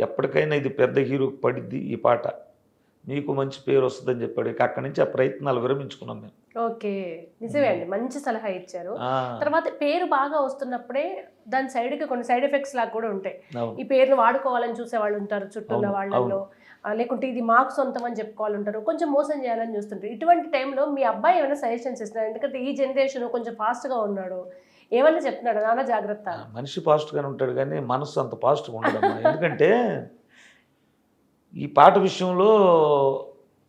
ఎప్పటికైనా ఇది పెద్ద హీరోకి పడిద్ది ఈ పాట, మీకు మంచి పేరు వస్తుందని చెప్పాడు. ఇక అక్కడి నుంచి ఆ ప్రయత్నాలు విరమించుకున్నాం మేము. ఓకే, నిజమే అండి, మంచి సలహా ఇచ్చారు. ఆ, తర్వాత పేరు బాగా వస్తున్నప్పుడే దాని సైడ్కి కొన్ని సైడ్ ఎఫెక్ట్స్ లాగా కూడా ఉంటాయి. అవును. ఈ పేరును వాడుకోవాలని చూసే వాళ్ళు ఉంటారు చుట్టూ ఉన్న అవును, వాళ్ళల్లో, లేకుంటే ఇది మాకు సొంతం అని చెప్పుకోవాలి ఉంటారు, కొంచెం మోసం చేయాలని చూస్తుంటారు. ఇటువంటి టైంలో మీ అబ్బాయి ఏమైనా సజెషన్స్ ఇస్తున్నారు? ఎందుకంటే ఈ జనరేషన్ కొంచెం ఫాస్ట్గా ఉన్నాడు, ఏమన్నా చెప్తున్నాడు నాన్న జాగ్రత్త? మనిషి పాజిటివ్గానే ఉంటాడు కానీ మనసు అంత పాజిటివ్గా ఉండదమ్మా. ఎందుకంటే ఈ పాట విషయంలో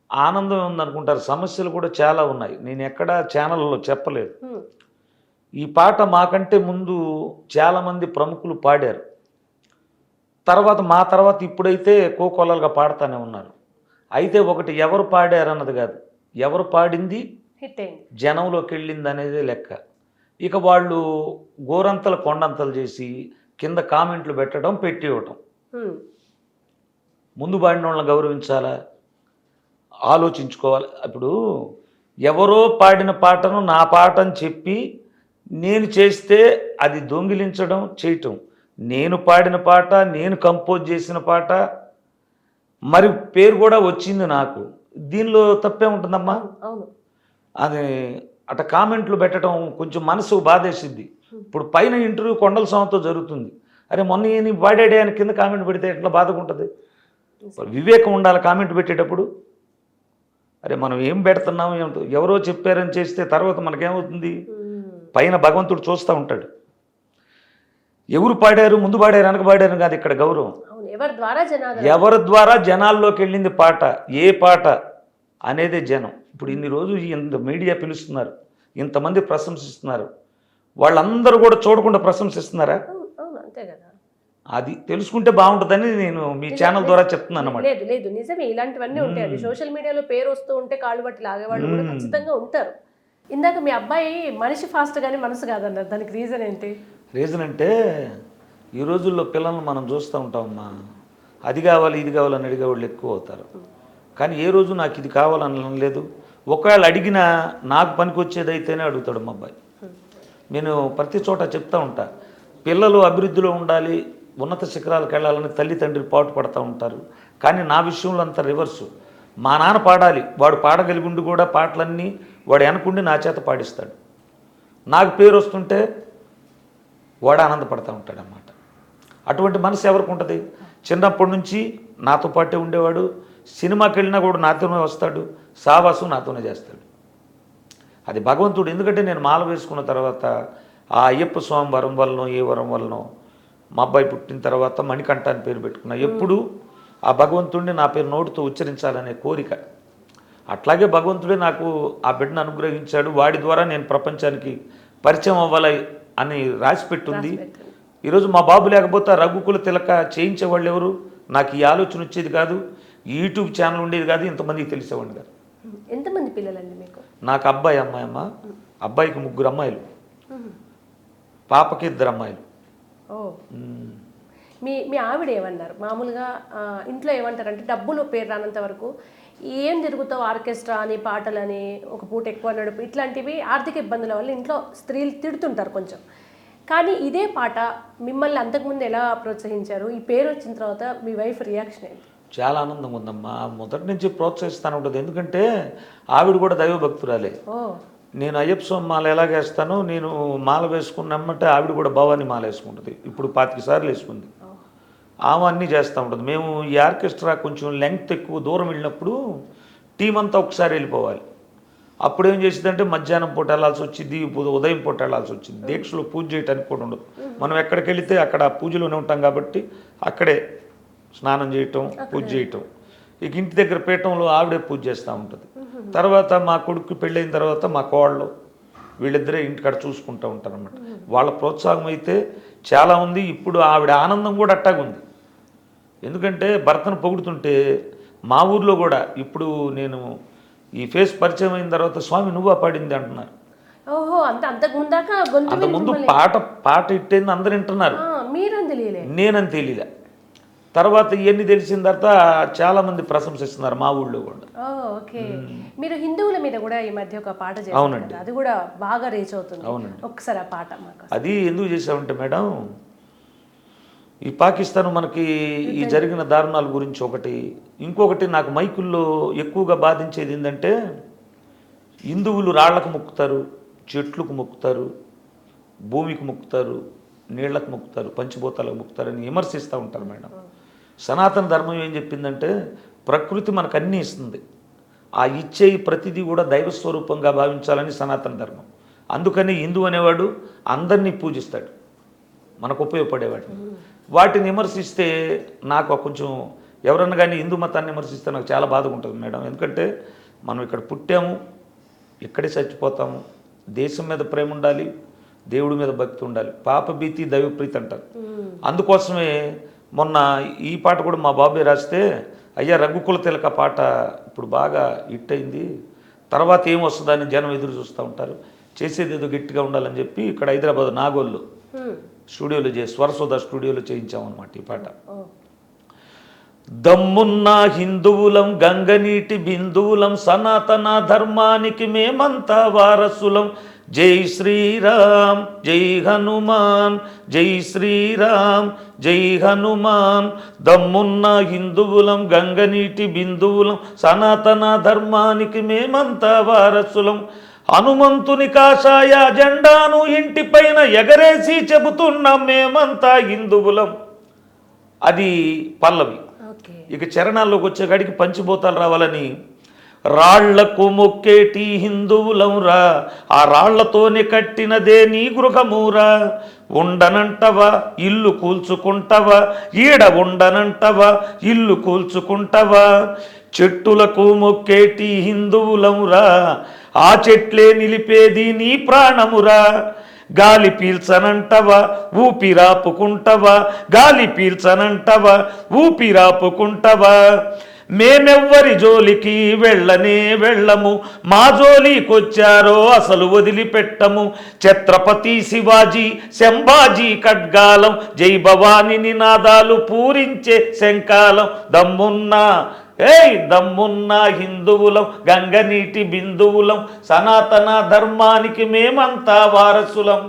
ఆనందం ఉందనుకుంటారు, సమస్యలు కూడా చాలా ఉన్నాయి. నేను ఎక్కడ ఛానల్లో చెప్పలేదు. ఈ పాట మాకంటే ముందు చాలామంది ప్రముఖులు పాడారు. మా తర్వాత ఇప్పుడైతే కోకొల్లలుగా పాడుతూనే ఉన్నారు. అయితే ఒకటి ఎవరు పాడారు అన్నది కాదు, ఎవరు పాడింది హిట్ అయింది, జనంలోకి వెళ్ళింది అనేదే లెక్క. ఇక వాళ్ళు గోరంతలు కొండంతలు చేసి కింద కామెంట్లు పెట్టడం, పెట్టి ఇవ్వటం. ముందు పాడిన వాళ్ళని గౌరవించాలా, ఆలోచించుకోవాలి. ఇప్పుడు ఎవరో పాడిన పాటను నా పాట అని చెప్పి నేను చేస్తే అది దొంగిలించడం, చేయటం. నేను పాడిన పాట, నేను కంపోజ్ చేసిన పాట, మరి పేరు కూడా వచ్చింది నాకు, దీనిలో తప్పే ఉంటుందమ్మా. అవును, అది అట కామెంట్లు పెట్టడం కొంచెం మనసు బాధేసిద్ది. ఇప్పుడు పైన ఇంటర్వ్యూ కొండల స్వామితో జరుగుతుంది, అరే మొన్న ఈయన పాడాడే అని కింద కామెంట్ పెడితే ఎట్లా బాధగా ఉంటుంది? వివేకం ఉండాలి కామెంట్ పెట్టేటప్పుడు. అరే మనం ఏం పెడుతున్నాం, ఎవరో చెప్పారని చేస్తే తర్వాత మనకేమవుతుంది? పైన భగవంతుడు చూస్తూ ఉంటాడు. ఎవరు పాడారు, ముందు పాడారు, వెనక పాడారు కాదు ఇక్కడ గౌరవం. ఎవరి ద్వారా జనాల్లోకి వెళ్ళింది పాట, ఏ పాట అనేదే జనం. ఇప్పుడు ఇన్ని రోజులు ఇంత మీడియా పిలుస్తున్నారు, ఇంతమంది ప్రశంసిస్తున్నారు, వాళ్ళందరూ కూడా చూడకుండా ప్రశంసిస్తున్నారా? అంతే కదా. అది తెలుసుకుంటే బాగుంటుందని నేను మీ ఛానల్ ద్వారా చెప్తున్నాను అన్నమాట. లేదు లేదు, నిజమే, ఇలాంటివన్నీ ఉంటాయండి. సోషల్ మీడియాలో పేరు వస్తూ ఉంటే కాళ్ళు బట్టి లాగేవాళ్ళు కూడా ఖచ్చితంగా ఉంటారు. ఇందాక మీ అబ్బాయి మనిషి ఫాస్ట్ కానీ మనసు కాదన్నారు, దానికి రీజన్ ఏంటి? రీజన్ అంటే ఈ రోజుల్లో పిల్లల్ని మనం చూస్తూ ఉంటామమ్మా, అది కావాలి ఇది కావాలని అడిగే వాళ్ళు ఎక్కువ అవుతారు. కానీ ఏ రోజు నాకు ఇది కావాలని లేదు. ఒకవేళ అడిగినా నాకు పనికి వచ్చేది అయితేనే అడుగుతాడు మా అబ్బాయి. నేను ప్రతి చోట చెప్తా ఉంటా, పిల్లలు అభివృద్ధిలో ఉండాలి, ఉన్నత శిఖరాలకు వెళ్ళాలని తల్లి తండ్రి పాటు పడుతూ ఉంటారు. కానీ నా విషయంలో అంత రివర్సు. మా నాన్న పాడాలి, వాడు పాడగలిగుండి కూడా పాటలన్నీ వాడు వెనకుండి నా చేత పాడిస్తాడు. నాకు పేరు వస్తుంటే వాడు ఆనందపడుతూ ఉంటాడు అన్నమాట. అటువంటి మనసు ఎవరికి ఉంటుంది? చిన్నప్పటి నుంచి నాతో పాటే ఉండేవాడు, సినిమాకి వెళ్ళినా కూడా నాతోనే వస్తాడు, సావాసం నాతోనే చేస్తాడు. అది భగవంతుడు. ఎందుకంటే నేను మాల వేసుకున్న తర్వాత ఆ అయ్యప్ప స్వామి వరం వలనో ఏ వరం వలనో మా అబ్బాయి పుట్టిన తర్వాత మణికంఠ అని పేరు పెట్టుకున్నా. ఎప్పుడు ఆ భగవంతుడిని నా పేరు నోటితో ఉచ్చరించాలనే కోరిక. అట్లాగే భగవంతుడే నాకు ఆ బిడ్డను అనుగ్రహించాడు. వాడి ద్వారా నేను ప్రపంచానికి పరిచయం అవ్వాలి అని రాసి పెట్టుంది. ఈరోజు మా బాబు లేకపోతే రఘుకుల తిలక చేయించేవాళ్ళు ఎవరు? నాకు ఈ ఆలోచన వచ్చేది కాదు, ఈ యూట్యూబ్ ఛానల్ ఉండేది కాదు, ఇంతమందికి తెలిసేవాడిని కాదు. ఎంతమంది పిల్లలండి మీకు? నాకు అబ్బాయి అమ్మాయి అమ్మ. అబ్బాయికి 3 అమ్మాయిలు, పాపకి 2 అమ్మాయిలు. మీ ఆవిడ ఏమన్నారు? మామూలుగా ఇంట్లో ఏమంటారంటే డబ్బులు పేరు రానంత వరకు ఏం జరుగుతావు, ఆర్కెస్ట్రా అని పాటలని ఒక పూట ఎక్కువ నడుపు ఇట్లాంటివి ఆర్థిక ఇబ్బందుల వల్ల ఇంట్లో స్త్రీలు తిడుతుంటారు కొంచెం. కానీ ఇదే పాట మిమ్మల్ని అంతకుముందు ఎలా ప్రోత్సహించారు? ఈ పేరు వచ్చిన తర్వాత మీ వైఫ్ రియాక్షన్ ఏంటి? చాలా ఆనందంగా ఉందమ్మా. మొదటి నుంచి ప్రోత్సహిస్తాను ఉంటుంది. ఎందుకంటే ఆవిడ కూడా దైవభక్తురాలే. నేను అయ్యప్ప స్వామి మాల ఎలాగేస్తానో, నేను మాల వేసుకున్నామంటే ఆవిడ కూడా భవాని మాల వేసుకుంటుంది. ఇప్పుడు 25 సార్లు వేసుకుంది. ఆమె అన్నీ చేస్తూ ఉంటుంది. మేము ఈ ఆర్కెస్ట్రా కొంచెం లెంగ్త్ ఎక్కువ దూరం వెళ్ళినప్పుడు టీం అంతా ఒకసారి వెళ్ళిపోవాలి. అప్పుడు ఏం చేసిందంటే మధ్యాహ్నం పూట వెళ్ళాల్సి వచ్చింది, ఉదయం పూట వెళ్ళాల్సి వచ్చింది. దీక్షలో పూజ చేయడానికి కూడా ఉండదు. మనం ఎక్కడికి వెళితే అక్కడ పూజలోనే ఉంటాం కాబట్టి అక్కడే స్నానం చేయటం, పూజ చేయటం. ఇక ఇంటి దగ్గర పీఠంలో ఆవిడే పూజ చేస్తూ ఉంటుంది. తర్వాత మా కొడుకు పెళ్ళైన తర్వాత మా కోళ్ళు వీళ్ళిద్దరే ఇంటికాడ చూసుకుంటూ ఉంటారు అన్నమాట. వాళ్ళ ప్రోత్సాహం అయితే చాలా ఉంది. ఇప్పుడు ఆవిడ ఆనందం కూడా అట్టాగుంది. ఎందుకంటే భర్తను పొగుడుతుంటే మా ఊర్లో కూడా ఇప్పుడు నేను ఈ ఫేస్ పరిచయం అయిన తర్వాత స్వామి నువ్వా పాడింది అంటున్నారు. ఓహో, అంతకుముందు పాట ఇట్టేంది అందరు వింటున్నారు, నేనని తెలియలే. తర్వాత ఇవన్నీ తెలిసిన తర్వాత చాలా మంది ప్రశంసిస్తున్నారు మా ఊళ్ళో కూడా. ఓకే, మీరు హిందువుల మీద కూడా ఈ మధ్య ఒక పాట చేశారు. అవునండి, అది కూడా బాగా రీచ్ అవుతుంది. అవునండి, ఒకసారి ఆ పాట మాకు. అది ఎందుకు చేసామంటే మేడం, ఈ పాకిస్తాన్ మనకి ఈ జరిగిన దారుణాల గురించి ఒకటి, ఇంకొకటి నాకు మైకుల్లో ఎక్కువగా బాధించేది ఏంటంటే హిందువులు రాళ్లకు మొక్కుతారు, చెట్లకు మొక్కుతారు, భూమికి మొక్కుతారు, నీళ్లకు మొక్కుతారు, పంచభూతాలకు మొక్కుతారని విమర్శిస్తూ ఉంటారు మేడం. సనాతన ధర్మం ఏం చెప్పిందంటే ప్రకృతి మనకు అన్నీ ఇస్తుంది, ఆ ఇచ్చే ప్రతిదీ కూడా దైవస్వరూపంగా భావించాలని సనాతన ధర్మం. అందుకని హిందూ అనేవాడు అందరినీ పూజిస్తాడు, మనకు ఉపయోగపడేవాడు. వాటిని విమర్శిస్తే నాకు కొంచెం ఎవరన్నా కానీ హిందూ మతాన్ని విమర్శిస్తే నాకు చాలా బాధగా ఉంటుంది మేడం. ఎందుకంటే మనం ఇక్కడ పుట్టాము, ఇక్కడే చచ్చిపోతాము, దేశం మీద ప్రేమ ఉండాలి, దేవుడి మీద భక్తి ఉండాలి, పాప భీతి దైవప్రీతి అంటారు. అందుకోసమే మొన్న ఈ పాట కూడా మా బాబాయ్ రాస్తే, అయ్యా రఘుకుల తిలక పాట ఇప్పుడు బాగా హిట్ అయింది, తర్వాత ఏం వస్తుందని జనం ఎదురు చూస్తూ ఉంటారు, చేసేది ఏదో గట్టిగా ఉండాలని చెప్పి ఇక్కడ హైదరాబాద్ నాగోల్లో స్టూడియోలో స్వరసోద స్టూడియోలో చేయించామన్నమాట ఈ పాట. దమ్మున్న హిందువులం గంగనీటి బిందువులం, సనాతన ధర్మానికి మేమంతా వారసులం, జై శ్రీరామ్ జై హనుమాన్, జై శ్రీరామ్ జై హనుమాన్. దమ్మున్న హిందువులం గంగనీటి బిందువులం, సనాతన ధర్మానికి మేమంతా వారసులం, హనుమంతుని కాషాయ జెండాను ఇంటిపైన ఎగరేసి చెబుతున్నాం మేమంతా హిందువులం. అది పల్లవి. ఇక చరణాల్లోకి వచ్చేకాడికి పంచభూతాలు రావాలని, రాళ్లకు మొక్కేటి హిందువులం రా, ఆ రాళ్లతోనే కట్టినదే నీ గృహమూరా, ఉండనంటవా ఇల్లు కూల్చుకుంటవా, ఈడ ఉండనంటవా ఇల్లు కూల్చుకుంటవా, చెట్టులకు మొక్కేటి హిందువులమురా, ఆ చెట్లే నిలిపేది నీ ప్రాణమురా, గాలి పీల్చనంటవా ఊపిరాపుకుంటవా, గాలి పీల్చనంటవా ఊపిరాపుకుంటవా, మేమెవ్వరి జోలికి వెళ్ళనే వెళ్ళము, మా జోలికొచ్చారో అసలు వదిలిపెట్టము, ఛత్రపతి శివాజీ శంభాజీ ఖడ్గాలం, జై భవాని నినాదాలు పూరించే శంకాలం, దమ్మున్నా దమ్మున్న హిందువులం గంగనీటి బిందువులం, సనాతన ధర్మానికి మేమంతా వారసులం.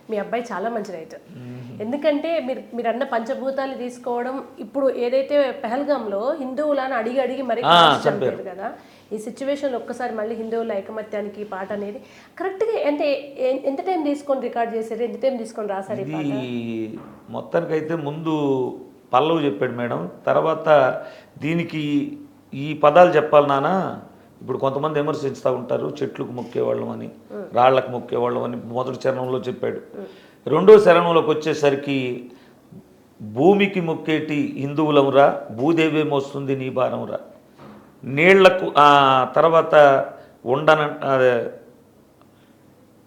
మీ అబ్బాయి చాలా మంచి రైటర్. ఎందుకంటే మీరు అన్న పంచభూతాలు తీసుకోవడం, ఇప్పుడు ఏదైతే పెహల్గాంలో హిందువులను అడిగి మరి చంపారు కదా, ఈ సిచ్యువేషన్లో ఒక్కసారి మళ్ళీ హిందువుల ఐకమత్యానికి పాట అనేది కరెక్ట్గా అంటే ఎంత టైం తీసుకొని రికార్డ్ చేశారు, ఎంత టైం తీసుకొని రాశారు? ఇది మొత్తానికైతే ముందు పల్లవి చెప్పాడు మేడం, తర్వాత దీనికి ఈ పదాలు చెప్పాలి నాన్న. ఇప్పుడు కొంతమంది విమర్శిస్తూ ఉంటారు, చెట్లకు మొక్కేవాళ్ళం అని, రాళ్లకు మొక్కేవాళ్ళం అని మొదటి చరణంలో చెప్పాడు. రెండో చరణంలోకి వచ్చేసరికి భూమికి మొక్కేటి హిందువులమురా, భూదేవేమొస్తుంది నీ భారమురా, నీళ్లకు తర్వాత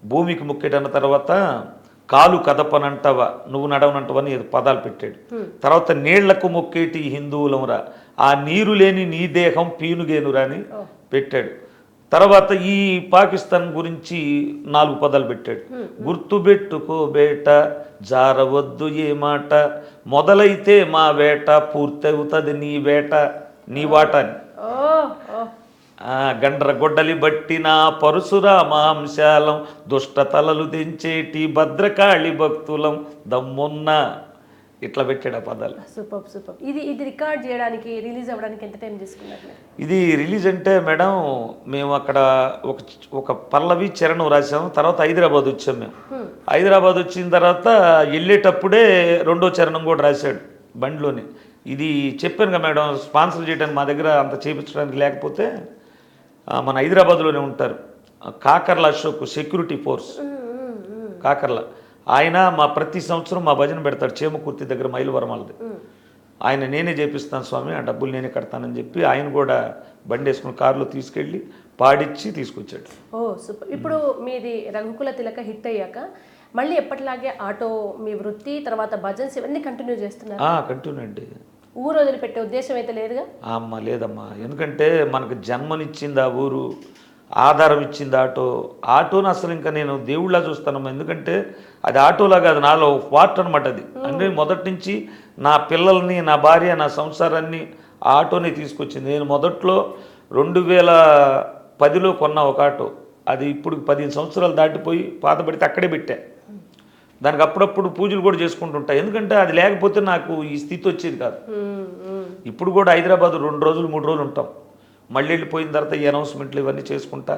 భూమికి మొక్కేటన్న తర్వాత కాలు కదపనంటవా నువ్వు నడవనంటవని పదాలు పెట్టాడు. తర్వాత నీళ్లకు మొక్కేటి హిందువులమురా, ఆ నీరు లేని నీ దేహం పీనుగేనురా అని పెట్టాడు. తర్వాత ఈ పాకిస్తాన్ గురించి 4 పదాలు పెట్టాడు. గుర్తుబెట్టుకోబేట జారవద్దు ఏ మాట, మొదలైతే మా వేట పూర్తవుతుంది నీ వేట నీ వాట అని. గండ్ర గొడ్డలి బట్టిన పరశురామాంశాలం, దుష్ట తలలు దించేటి భద్రకాళి భక్తులం, దమ్మున్న ఇట్లా పెట్టాడు ఆ పదాలు. Super super. ఇది రికార్డ్ చేయడానికి రిలీజ్ అవ్వడానికి ఎంత టైం తీసుకున్నారు? ఇది రిలీజ్ అంటే మేడం మేము అక్కడ ఒక పల్లవి చరణం రాసాము, తర్వాత హైదరాబాద్ వచ్చాము. మేము హైదరాబాద్ వచ్చిన తర్వాత వెళ్ళేటప్పుడే రెండో చరణం కూడా రాశాడు బండిలోనే. ఇది చెప్పాను కదా మేడం, స్పాన్సర్ చేయడానికి మా దగ్గర అంత చేయించడానికి లేకపోతే మన హైదరాబాద్లోనే ఉంటారు కాకర్ల అశోక్, సెక్యూరిటీ ఫోర్స్ కాకర్ల, ఆయన మా ప్రతి సంవత్సరం మా భజన పెడతాడు చేమకుర్తి దగ్గర మైలవరమాలది. ఆయన నేనే చేపిస్తాను స్వామి, ఆ డబ్బులు నేనే కడతానని చెప్పి ఆయన కూడా బండి వేసుకుని కారులో తీసుకెళ్ళి పాడిచ్చి తీసుకొచ్చాడు. ఓ సూపర్. ఇప్పుడు మీది రఘుకుల తిలక హిట్ అయ్యాక మళ్ళీ ఎప్పటిలాగే ఆటో మీ వృత్తి, తర్వాత భజన్స్ ఇవన్నీ కంటిన్యూ చేస్తున్నారు? కంటిన్యూ అండి. ఊరు వదిలిపెట్టే ఉద్దేశం అయితే లేదుగా? అమ్మ లేదమ్మా, ఎందుకంటే మనకు జన్మనిచ్చింది ఆ ఊరు, ఆధారం ఇచ్చింది ఆటోని అసలు ఇంకా నేను దేవుళ్ళ చూస్తానమ్మా. ఎందుకంటే అది ఆటోలా కాదు, నాలో పార్ట్ అనమాట అది. అంటే మొదటి నుంచి నా పిల్లల్ని, నా భార్య, నా సంసారాన్ని ఆటోని తీసుకొచ్చింది. నేను మొదట్లో 2010లో కొన్న ఒక ఆటో, అది ఇప్పుడు 15 సంవత్సరాలు దాటిపోయి పాతబడితే అక్కడే పెట్టా. దానికి అప్పుడప్పుడు పూజలు కూడా చేసుకుంటుంటా, ఎందుకంటే అది లేకపోతే నాకు ఈ స్థితి వచ్చేది కాదు. ఇప్పుడు కూడా హైదరాబాద్ 2 రోజులు 3 రోజులు ఉంటాం, మళ్ళీ వెళ్ళిపోయిన తర్వాత ఈ అనౌన్స్మెంట్లు ఇవన్నీ చేసుకుంటా,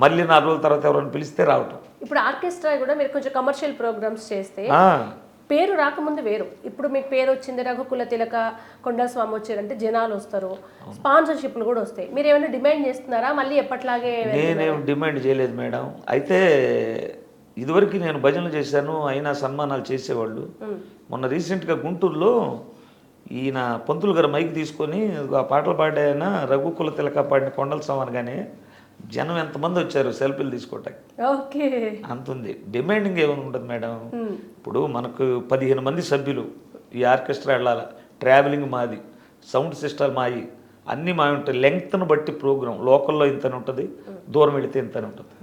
మళ్ళీ 4 రోజుల తర్వాత ఎవరైనా పిలిస్తే రావటం. ఇప్పుడు ఆర్కెస్ట్రా కూడా మీరు కొంచెం కమర్షియల్ ప్రోగ్రామ్స్ చేస్తే పేరు రాకముందు వేరు, ఇప్పుడు మీకు పేరు వచ్చింది, రఘుకుల తిలక, కొండా స్వామి వచ్చారంటే జనాలు వస్తారు, స్పాన్సర్షిప్లు కూడా వస్తాయి. మీరు ఏమైనా డిమాండ్ చేస్తున్నారా మళ్ళీ ఎప్పట్లాగే? నేనేం డిమాండ్ చేయలేదు మేడం. అయితే ఇదివరకు నేను భజనలు చేశాను, అయినా సన్మానాలు చేసేవాళ్ళు. మొన్న రీసెంట్గా గుంటూరులో ఈయన పంతులు గారు మైక్ తీసుకొని ఆ పాటలు పాడాయన, రఘుకుల తిలక పాడిన కొండల స్వామి అనగానే జనం ఎంతమంది వచ్చారు సెల్ఫీలు తీసుకోవటానికి. ఓకే, అంతుంది. డిమాండింగ్ ఏమైనా ఉండదు మేడం. ఇప్పుడు మనకు 15 మంది సభ్యులు, ఈ ఆర్కెస్ట్రా వెళ్ళాలి, ట్రావెలింగ్ మాది, సౌండ్ సిస్టమ్ మాయి, అన్నీ మావి ఉంటాయి. లెంగ్త్ను బట్టి ప్రోగ్రామ్, లోకల్లో ఇంతనే ఉంటుంది, దూరం వెళితే ఇంతనే ఉంటుంది,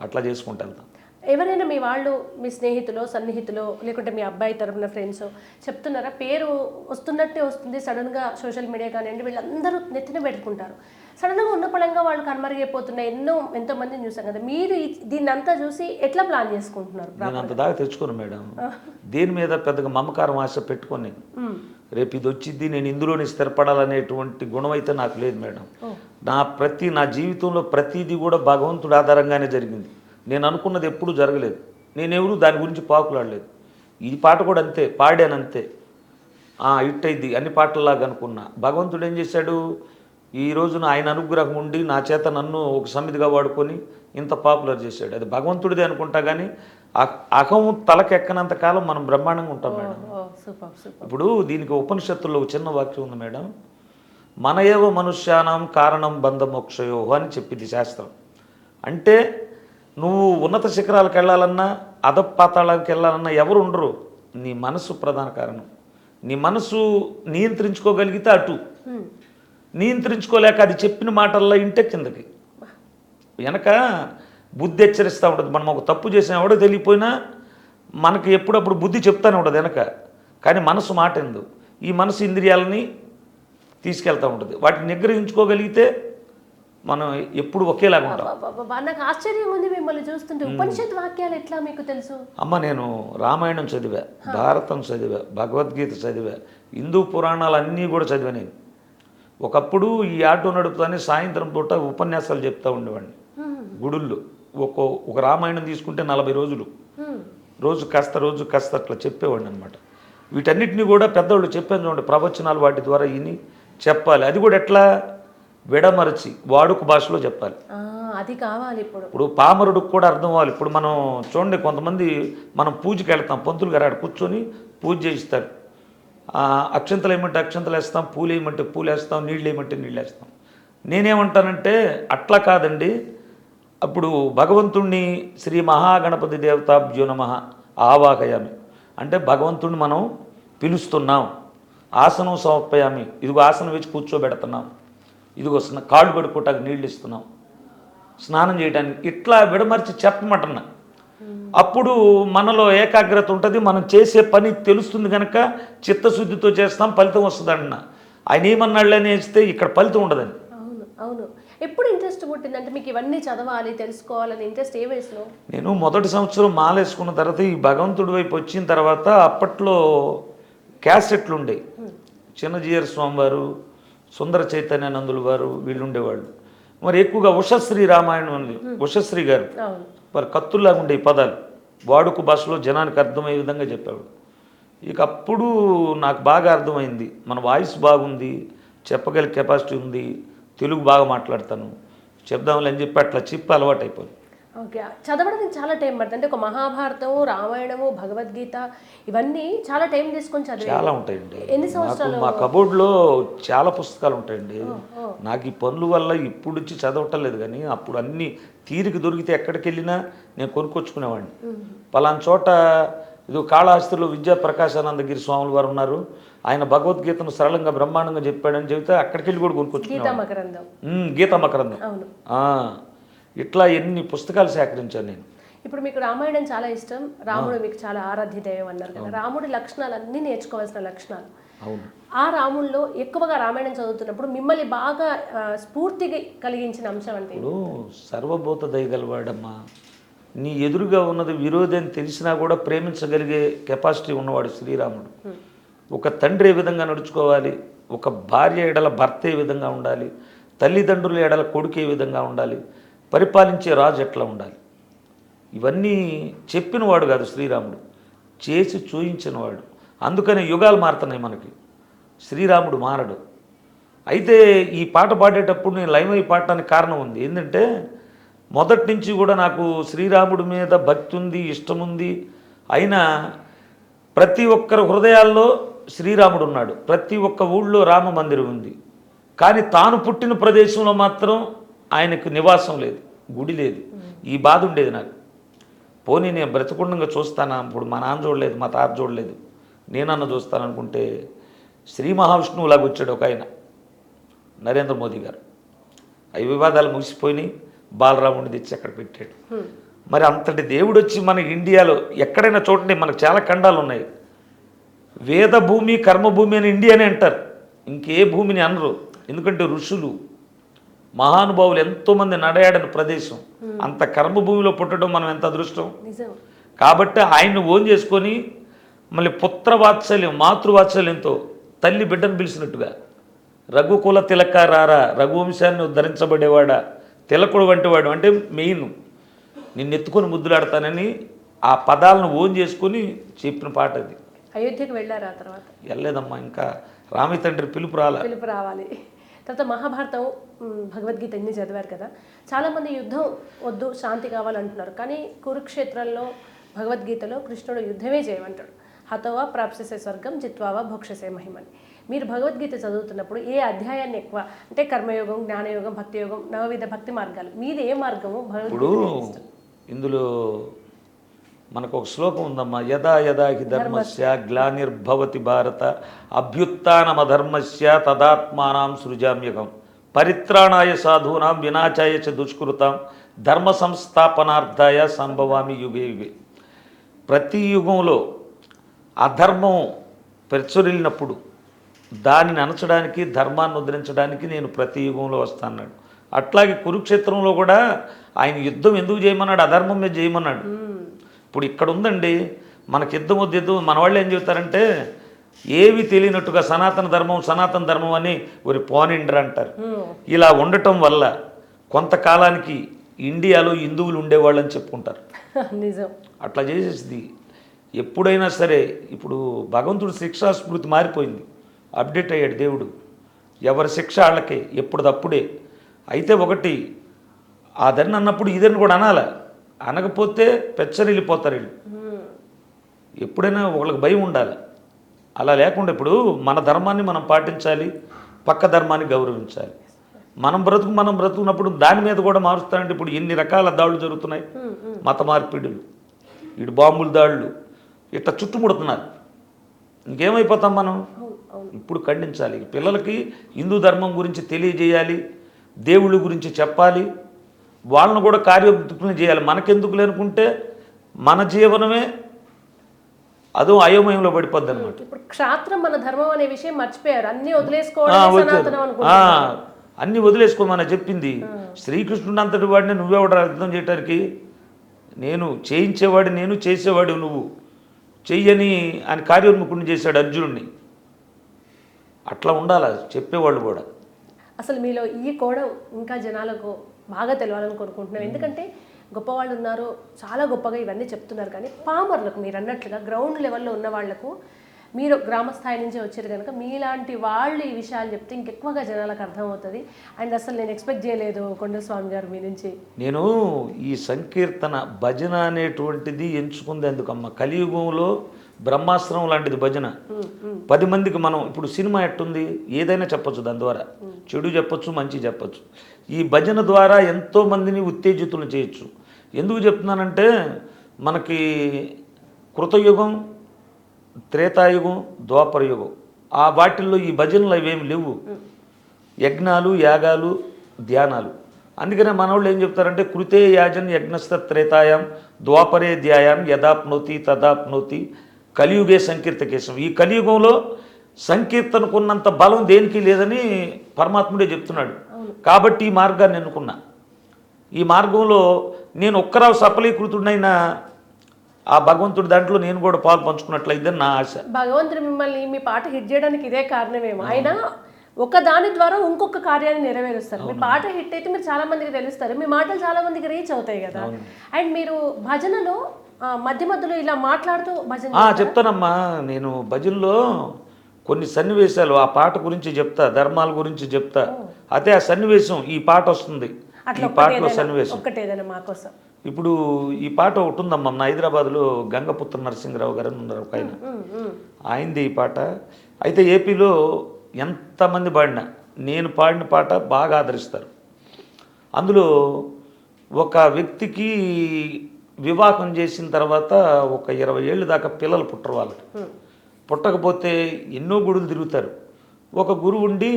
అట్లా చేసుకుంటూ వెళ్తాం. ఎవరైనా మీ వాళ్ళు, మీ స్నేహితులు, సన్నిహితులు, లేకుంటే మీ అబ్బాయి తరపున ఫ్రెండ్స్ చెప్తున్నారా పేరు వస్తున్నట్టే వస్తుంది, సడన్గా సోషల్ మీడియా కానివ్వండి వీళ్ళందరూ నెత్తిన పెట్టుకుంటారు, సడన్గా ఉన్న పడంగా వాళ్ళు కనుమరుగైపోతున్నాయి, ఎంతోమందిని చూసాం కదా, మీరు దీన్ని అంతా చూసి ఎట్లా ప్లాన్ చేసుకుంటున్నారు? నేను అంత దాకా తెచ్చుకోను మేడం, దీని మీద పెద్దగా మమకారం ఆశ పెట్టుకొని రేపు ఇది వచ్చింది నేను ఇందులోనే స్థిరపడాలనేటువంటి గుణం అయితే నాకు లేదు మేడం. నా జీవితంలో ప్రతిదీ కూడా భగవంతుడి ఆధారంగానే జరిగింది. నేను అనుకున్నది ఎప్పుడూ జరగలేదు, నేనెవరూ దాని గురించి పాకులాడలేదు. ఈ పాట కూడా అంతే, పాడానంతే, ఇట్ అయింది అన్ని పాటల్లాగా అనుకున్నా. భగవంతుడు ఏం చేశాడు, ఈ రోజున ఆయన అనుగ్రహం ఉండి నా చేత నన్ను ఒక సమితిగా వాడుకొని ఇంత పాపులర్ చేశాడు. అది భగవంతుడిదే అనుకుంటా, కానీ అహం తలకెక్కనంత కాలం మనం బ్రహ్మాండంగా ఉంటాం మేడం. ఇప్పుడు దీనికి ఉపనిషత్తుల్లో ఒక చిన్న వాక్యం ఉంది మేడం, మన ఏవ మనుష్యానం కారణం బంధ మోక్షయో అని చెప్పింది శాస్త్రం. అంటే నువ్వు ఉన్నత శిఖరాలకు వెళ్ళాలన్నా, అధపాతాళానికి వెళ్ళాలన్నా ఎవరు ఉండరు, నీ మనసు ప్రధాన కారణం. నీ మనసు నియంత్రించుకోగలిగితే అటు, నియంత్రించుకోలేక అది చెప్పిన మాటల్లో ఇంటే కిందకి, వెనక బుద్ధి హెచ్చరిస్తూ ఉంటుంది. మనం ఒక తప్పు చేసిన ఎవడో తెలియపోయినా మనకి ఎప్పుడప్పుడు బుద్ధి చెప్తానే ఉంటుంది వెనక, కానీ మనసు మాట ఎందు, ఈ మనసు ఇంద్రియాలని తీసుకెళ్తూ ఉంటుంది. వాటిని నిగ్రహించుకోగలిగితే మనం ఎప్పుడు ఒకేలాగా ఉంటాం. నాకు ఆశ్చర్యం ఉంది మిమ్మల్ని చూస్తుంటే, ఉపనిషత్ వాక్యాలు ఎట్లా మీకు తెలుసు? అమ్మ, నేను రామాయణం చదివా, భారతం చదివా, భగవద్గీత చదివా, హిందూ పురాణాలు అన్నీ కూడా చదివా. నేను ఒకప్పుడు ఈ ఆటో నడుపుతానే సాయంత్రం పూట ఉపన్యాసాలు చెప్తూ ఉండేవాడిని గుడుల్లో. ఒక రామాయణం తీసుకుంటే 40 రోజులు, రోజు కాస్త అట్లా చెప్పేవాడిని అనమాట. వీటన్నిటిని కూడా పెద్దవాళ్ళు చెప్పాను చూడండి, ప్రవచనాలు వాటి ద్వారా విని చెప్పాలి. అది కూడా ఎట్లా విడమరచి వాడుక భాషలో చెప్పాలి. అది కావాలి. ఇప్పుడు పామరుడికి కూడా అర్థం అవ్వాలి. ఇప్పుడు మనం చూడండి, కొంతమంది మనం పూజకి వెళ్తాం, పంతులు గారు ఆడ కూర్చొని పూజ చేయిస్తారు. అక్షంతలు ఏమంటే అక్షంతలు వేస్తాం, పూలు వేయమంటే పూలు వేస్తాం, నీళ్ళు వేయమంటే నీళ్ళు వేస్తాం. నేనేమంటానంటే అట్లా కాదండి. అప్పుడు భగవంతుణ్ణి శ్రీ మహాగణపతి దేవతాభ్యో నమః ఆవాహయామి అంటే భగవంతుణ్ణి మనం పిలుస్తున్నాం. ఆసనం సమర్పయామి, ఇదిగో ఆసనం వేసి కూర్చోబెడుతున్నాం, ఇదిగో కాళ్ళు పడుకోవటానికి నీళ్ళు ఇస్తున్నాం, స్నానం చేయడానికి, ఇట్లా విడమర్చి చెప్పమంటున్నా. అప్పుడు మనలో ఏకాగ్రత ఉంటుంది, మనం చేసే పని తెలుస్తుంది, కనుక చిత్తశుద్ధితో చేస్తాం, ఫలితం వస్తుంది అన్న. ఆయన ఏమన్నాళ్ళని వేస్తే ఇక్కడ ఫలితం ఉండదని. అవును అవును. ఎప్పుడు ఇంట్రెస్ట్ పుట్టిందంటే మీకు ఇవన్నీ చదవాలి, తెలుసుకోవాలని ఇంట్రెస్ట్ ఏ వయసులో? నేను మొదటి సంవత్సరం మాలేసుకున్న తర్వాత, ఈ భగవంతుడి వైపు వచ్చిన తర్వాత, అప్పట్లో క్యాసెట్లు ఉండేవి. చిన్నజీయర్ స్వామి వారు, సుందర చైతన్యానందులు వారు, వీళ్ళు ఉండేవాళ్ళు. మరి ఎక్కువగా ఉషశ్రీ రామాయణం ఉంది, ఉషశ్రీ గారు మరి కత్తుల్లాగా ఉండే పదాలు వాడుక భాషలో జనానికి అర్థమయ్యే విధంగా చెప్పేవాడు. ఇక అప్పుడు నాకు బాగా అర్థమైంది, మన వాయిస్ బాగుంది, చెప్పగలిగే కెపాసిటీ ఉంది, తెలుగు బాగా మాట్లాడతాను, చెప్దాంలే అని చెప్పి అట్లా చెప్పి అలవాటు అయిపోయింది. ఓకే, చదవడానికి చాలా టైం పడుతుంది. అంటే ఒక మహాభారతము, రామాయణము, భగవద్గీత ఇవన్నీ చాలా టైం తీసుకొని చదివి చాలా ఉంటాయండి. ఎన్ని సంవత్సరాలు? మా కబోర్డ్లో చాలా పుస్తకాలు ఉంటాయండి. నాకు ఈ పనుల వల్ల ఇప్పుడు వచ్చి చదవటం లేదు, కానీ అప్పుడు అన్ని తీరిక దొరికితే ఎక్కడికి వెళ్ళినా నేను కొనుక్కొచ్చుకునేవాడిని. పలానా చోట ఇది కాళహస్తిలో విద్యా ప్రకాశానందగిరి స్వాములు వారు ఉన్నారు, ఆయన భగవద్గీతను సరళంగా బ్రహ్మాండంగా చెప్పాడని చెబితే అక్కడికి వెళ్ళి కూడా కొనుక్కొచ్చుకునేవాడిని. గీతా మకరందం. ఇట్లా ఎన్ని పుస్తకాలు సేకరించాను నేను. ఇప్పుడు మీకు రామాయణం చాలా ఇష్టం, రాముడు మీకు చాలా ఆరాధ్య దైవం అన్నారు కదా, రాముడి లక్షణాలు అన్నీ నేర్చుకోవాల్సిన లక్షణాలు. అవును. ఆ రాముల్లో ఎక్కువగా రామాయణం చదువుతున్నప్పుడు మిమ్మల్ని బాగా స్ఫూర్తిగా కలిగించిన అంశం అంటే? ఇప్పుడు సర్వభూత దయగలవాడమ్మా, నీ ఎదురుగా ఉన్నది విరోధి అని తెలిసినా కూడా ప్రేమించగలిగే కెపాసిటీ ఉన్నవాడు శ్రీరాముడు. ఒక తండ్రి ఏ విధంగా నడుచుకోవాలి, ఒక భార్య ఎడల భర్త ఏ విధంగా ఉండాలి, తల్లిదండ్రుల ఎడల కొడుకు ఏ విధంగా ఉండాలి, పరిపాలించే రాజు ఎట్లా ఉండాలి, ఇవన్నీ చెప్పినవాడు కాదు శ్రీరాముడు, చేసి చూయించినవాడు. అందుకని యుగాలు మారుతున్నాయి మనకి, శ్రీరాముడు మారడు. అయితే ఈ పాట పాడేటప్పుడు నేను లైమై పాడటానికి కారణం ఉంది. ఏంటంటే మొదటి నుంచి కూడా నాకు శ్రీరాముడి మీద భక్తి ఉంది, ఇష్టం ఉంది. అయినా ప్రతి ఒక్కరి హృదయాల్లో శ్రీరాముడు ఉన్నాడు, ప్రతి ఒక్క ఊళ్ళో రామ మందిరం ఉంది. కానీ తాను పుట్టిన ప్రదేశంలో మాత్రం ఆయనకు నివాసం లేదు, గుడి లేదు. ఈ బాధ ఉండేది నాకు. పోనీ నేను బ్రతకుండంగా చూస్తానా, ఇప్పుడు మా నాన్న చూడలేదు, మా తాత చూడలేదు, నేనన్న చూస్తాను అనుకుంటే శ్రీ మహావిష్ణువులాగా వచ్చాడు ఒక ఆయన, నరేంద్ర మోదీ గారు. అవి వివాదాలు ముగిసిపోయినాయి, బాలరాముడిని తెచ్చి అక్కడ పెట్టాడు. మరి అంతటి దేవుడు వచ్చి మన ఇండియాలో ఎక్కడైనా చూడండి, మనకు చాలా ఖండాలు ఉన్నాయి. వేద భూమి కర్మభూమి అని ఇండియానే అంటారు, ఇంకే భూమిని అనరు. ఎందుకంటే ఋషులు మహానుభావులు ఎంతోమంది నడయాడని ప్రదేశం. అంత కర్మభూమిలో పుట్టడం మనం ఎంత అదృష్టం. కాబట్టి ఆయన్ని ఓన్ చేసుకొని మళ్ళీ పుత్రవాత్సల్యం, మాతృవాత్సల్యంతో తల్లి బిడ్డను పిలిచినట్టుగా, రఘుకుల తిలక రారా, రఘువంశాన్ని ఉద్ధరించబడేవాడా, తిలకుడు వంటివాడు అంటే మెయిన్, నిన్ను ఎత్తుకొని ముద్దులాడతానని ఆ పదాలను ఓన్ చేసుకొని చెప్పిన పాట అది. అయోధ్యకు వెళ్ళారు ఆ తర్వాత? వెళ్ళలేదమ్మా, ఇంకా రామయ్య తండ్రి పిలుపు రావాలి. తర్వాత మహాభారతం, భగవద్గీత ఇన్ని చదివారు కదా. చాలామంది యుద్ధం వద్దు, శాంతి కావాలంటున్నారు. కానీ కురుక్షేత్రంలో భగవద్గీతలో కృష్ణుడు యుద్ధమే చేయమంటాడు. హతవా ప్రాప్స్యసే స్వర్గం జిత్వావా భోక్షసే మహిమని. మీరు భగవద్గీత చదువుతున్నప్పుడు ఏ అధ్యాయాన్ని ఎక్కువ, అంటే కర్మయోగం, జ్ఞానయోగం, భక్తి యోగం, నవవిధ భక్తి మార్గాలు, మీది ఏ మార్గము? ఇప్పుడు ఇందులో మనకు ఒక శ్లోకం ఉందమ్మా, యదా యదా హి ధర్మస్య గ్లానిర్భవతి భారత అభ్యుత్నమధర్మస్య తదాత్మానం సృజామ్యకం పరిత్రాణాయ సాధూనాం వినాశాయ చ దుష్కృతాం ధర్మ సంస్థాపనార్థాయ సంభవామి యుగే యుగే. ప్రతి యుగంలో అధర్మం ప్రచురిల్లినప్పుడు దానిని అణచడానికి, ధర్మాన్ని ఉద్ధరించడానికి నేను ప్రతి యుగంలో వస్తాన్నాడు. అట్లాగే కురుక్షేత్రంలో కూడా ఆయన యుద్ధం ఎందుకు చేయమన్నాడు? అధర్మం మీద చేయమన్నాడు. ఇప్పుడు ఇక్కడ ఉందండి, మనకి యుద్ధం వద్దు, యుద్ధం. మన వాళ్ళు ఏం చెబుతారంటే ఏవి తెలియనట్టుగా సనాతన ధర్మం అని ఒక పోనిండర్ అంటారు. ఇలా ఉండటం వల్ల కొంతకాలానికి ఇండియాలో హిందువులు ఉండేవాళ్ళని చెప్పుకుంటారు. నిజం. అట్లా చేసేసింది. ఎప్పుడైనా సరే ఇప్పుడు భగవంతుడు శిక్షా స్మృతి మారిపోయింది, అప్డేట్ అయ్యాడు దేవుడు. ఎవరి శిక్ష వాళ్ళకే, ఎప్పుడప్పుడే. అయితే ఒకటి, అదని అన్నప్పుడు ఇదని కూడా అనాల, అనకపోతే పెచ్చరిల్లిపోతారు వీళ్ళు. ఎప్పుడైనా వాళ్ళకి భయం ఉండాలి. అలా లేకుండా ఇప్పుడు మన ధర్మాన్ని మనం పాటించాలి, పక్క ధర్మాన్ని గౌరవించాలి. మనం బ్రతుకున్నప్పుడు దాని మీద కూడా మారుస్తారంటే ఇప్పుడు ఎన్ని రకాల దాడులు జరుగుతున్నాయి, మత మార్పిడులు, ఇటు బాంబుల దాడులు, ఇట్లా చుట్టుముడుతున్నారు. ఇంకేమైపోతాం మనం? ఇప్పుడు ఖండించాలి. పిల్లలకి హిందూ ధర్మం గురించి తెలియజేయాలి, దేవుళ్ళ గురించి చెప్పాలి, వాళ్ళను కూడా కార్యోద్యుక్తం చేయాలి. మనకెందుకు లేనుకుంటే మన జీవనమే అదో అయోమయంలో పడిపోద్ది అనమాట. ఇప్పుడు క్షాత్రం మన ధర్మం అనే విషయం మర్చిపోయారు, అన్ని అన్ని వదిలేసుకోమని చెప్పింది. శ్రీకృష్ణుడు అంతటి వాడిని నువ్వెవడ అర్థం చేయటానికి? నేను చేయించేవాడు, నేను చేసేవాడు నువ్వు, చెయ్యని అని కార్యోన్ముఖుడిని చేశాడు అర్జునుడిని. అట్లా ఉండాలి చెప్పేవాళ్ళు కూడా. అసలు మీలో ఈ కోణం ఇంకా జనాలకు బాగా తెలవాలని కోరుకుంటున్నాం. ఎందుకంటే గొప్పవాళ్ళు ఉన్నారు, చాలా గొప్పగా ఇవన్నీ చెప్తున్నారు. కానీ పామర్లకు, మీరు అన్నట్లుగా గ్రౌండ్ లెవెల్లో ఉన్న వాళ్లకు, మీరు గ్రామ స్థాయి నుంచి వచ్చారు కనుక మీలాంటి వాళ్ళు ఈ విషయాలు చెప్తే ఇంకెక్కువగా జనాలకు అర్థమవుతుంది. అండ్ అసలు నేను ఎక్స్పెక్ట్ చేయలేదు కొండస్వామి గారు మీ నుంచి. నేను ఈ సంకీర్తన భజన అనేటువంటిది ఎంచుకుంది ఎందుకమ్మా, కలియుగంలో బ్రహ్మాస్త్రం లాంటిది భజన. 10 మందికి మనం ఇప్పుడు సినిమా ఎట్టుంది, ఏదైనా చెప్పచ్చు, దాని ద్వారా చెడు చెప్పచ్చు, మంచి చెప్పచ్చు. ఈ భజన ద్వారా ఎంతోమందిని ఉత్తేజితులు చేయొచ్చు. ఎందుకు చెప్తున్నానంటే మనకి కృతయుగం, త్రేతాయుగం, ద్వాపరయుగం, ఆ వాటిల్లో ఈ భజనలు అవేమి లేవు, యజ్ఞాలు, యాగాలు, ధ్యానాలు. అందుకనే మనవాళ్ళు ఏం చెప్తారంటే కృతే యాజన్ యజ్ఞస్థ త్రేతాయాం ద్వాపరే ధ్యాయాం యదాప్నోతి తదాప్నోతి కలియుగే సంకీర్తకేశం. ఈ కలియుగంలో సంకీర్తనకున్నంత బలం దేనికి లేదని పరమాత్ముడే చెప్తున్నాడు. కాబట్టి ఈ మార్గాన్ని ఎన్నుకున్నా. ఈ మార్గంలో నేను ఒక్కరావు సఫలీకృతుడైనా ఆ భగవంతుడి దాంట్లో నేను కూడా పాలు పంచుకున్నట్లయితే నా ఆశ. భగవంతుడు మిమ్మల్ని మీ పాట హిట్ చేయడానికి ఇదే కారణమేమో. అయినా ఒక దాని ద్వారా ఇంకొక కార్యాన్ని నెరవేరుస్తారు. మీ పాట హిట్ అయితే మీరు చాలా మందికి తెలుస్తారు, మీ మాటలు చాలా మందికి రీచ్ అవుతాయి కదా. అండ్ మీరు భజనలో మధ్య మధ్యలో ఇలా మాట్లాడుతూ భజన చెప్తానమ్మా. నేను భజనలో కొన్ని సన్నివేశాలు ఆ పాట గురించి చెప్తా, ధర్మాల గురించి చెప్తా. అదే ఆ సన్నివేశం ఈ పాట వస్తుంది, ఈ పాటలో సన్నివేశం ఒక్కటేదైనా మా కోసం. ఇప్పుడు ఈ పాట ఒకటి ఉందమ్మా, మన హైదరాబాద్లో గంగపుత్ర నరసింహరావు గారు ఉన్నారు ఒక ఆయన, ఆయనది ఈ పాట. అయితే ఏపీలో ఎంతమంది పాడినా నేను పాడిన పాట బాగా ఆదరిస్తారు. అందులో ఒక వ్యక్తికి వివాహం చేసిన తర్వాత ఒక 20 ఏళ్ళు దాకా పిల్లలు పుట్టరు వాళ్ళకి. పుట్టకపోతే ఎన్నో గుడులు తిరుగుతారు. ఒక గురువు ఉండి,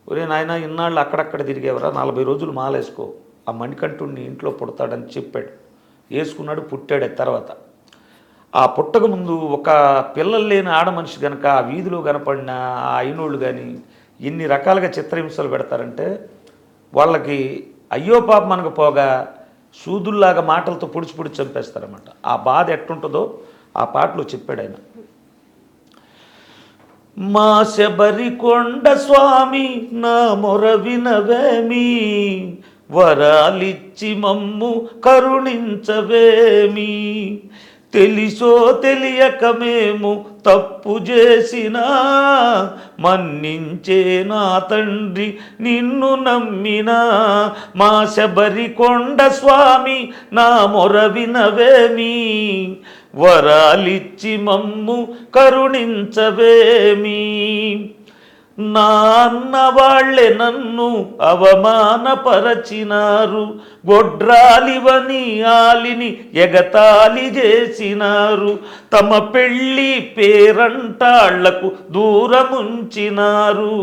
ఒరే నాయన ఇన్నాళ్ళు అక్కడక్కడ తిరిగేవరా, 40 రోజులు మాలేసుకో, ఆ మణికంఠుడిని ఇంట్లో పుడతాడని చెప్పాడు. వేసుకున్నాడు, పుట్టాడు. తర్వాత ఆ పుట్టక ముందు ఒక పిల్లలు లేని ఆడ మనిషి కనుక ఆ వీధిలో కనపడిన ఆ అయినోళ్ళు కానీ ఎన్ని రకాలుగా చిత్రహింసలు పెడతారంటే వాళ్ళకి అయ్యో పాప మనకు పోగా సూదుల్లాగా మాటలతో పొడిచి పొడిచి చంపేస్తారన్నమాట. ఆ బాధ ఎట్టుంటుందో ఆ పాటలో చెప్పాడు ఆయన. మా శబరికొండ స్వామి నా మొర వినవేమి, వరాలిచ్చి మమ్ము కరుణించవేమి, తెలిసో తెలియక మేము తప్పు చేసినా మన్నించే నా తండ్రి నిన్ను నమ్మినా, మా శబరికొండ స్వామి నా మొర వినవేమి, వరాలిచ్చి మమ్ము కరుణించవేమి, నా అన్న వాళ్ళే నన్ను అవమానపరచినారు, గొడ్రాలివని ఆలిని ఎగతాళి చేసినారు, తమ పెళ్ళి పేరంటాళ్లకు దూరముంచినారు,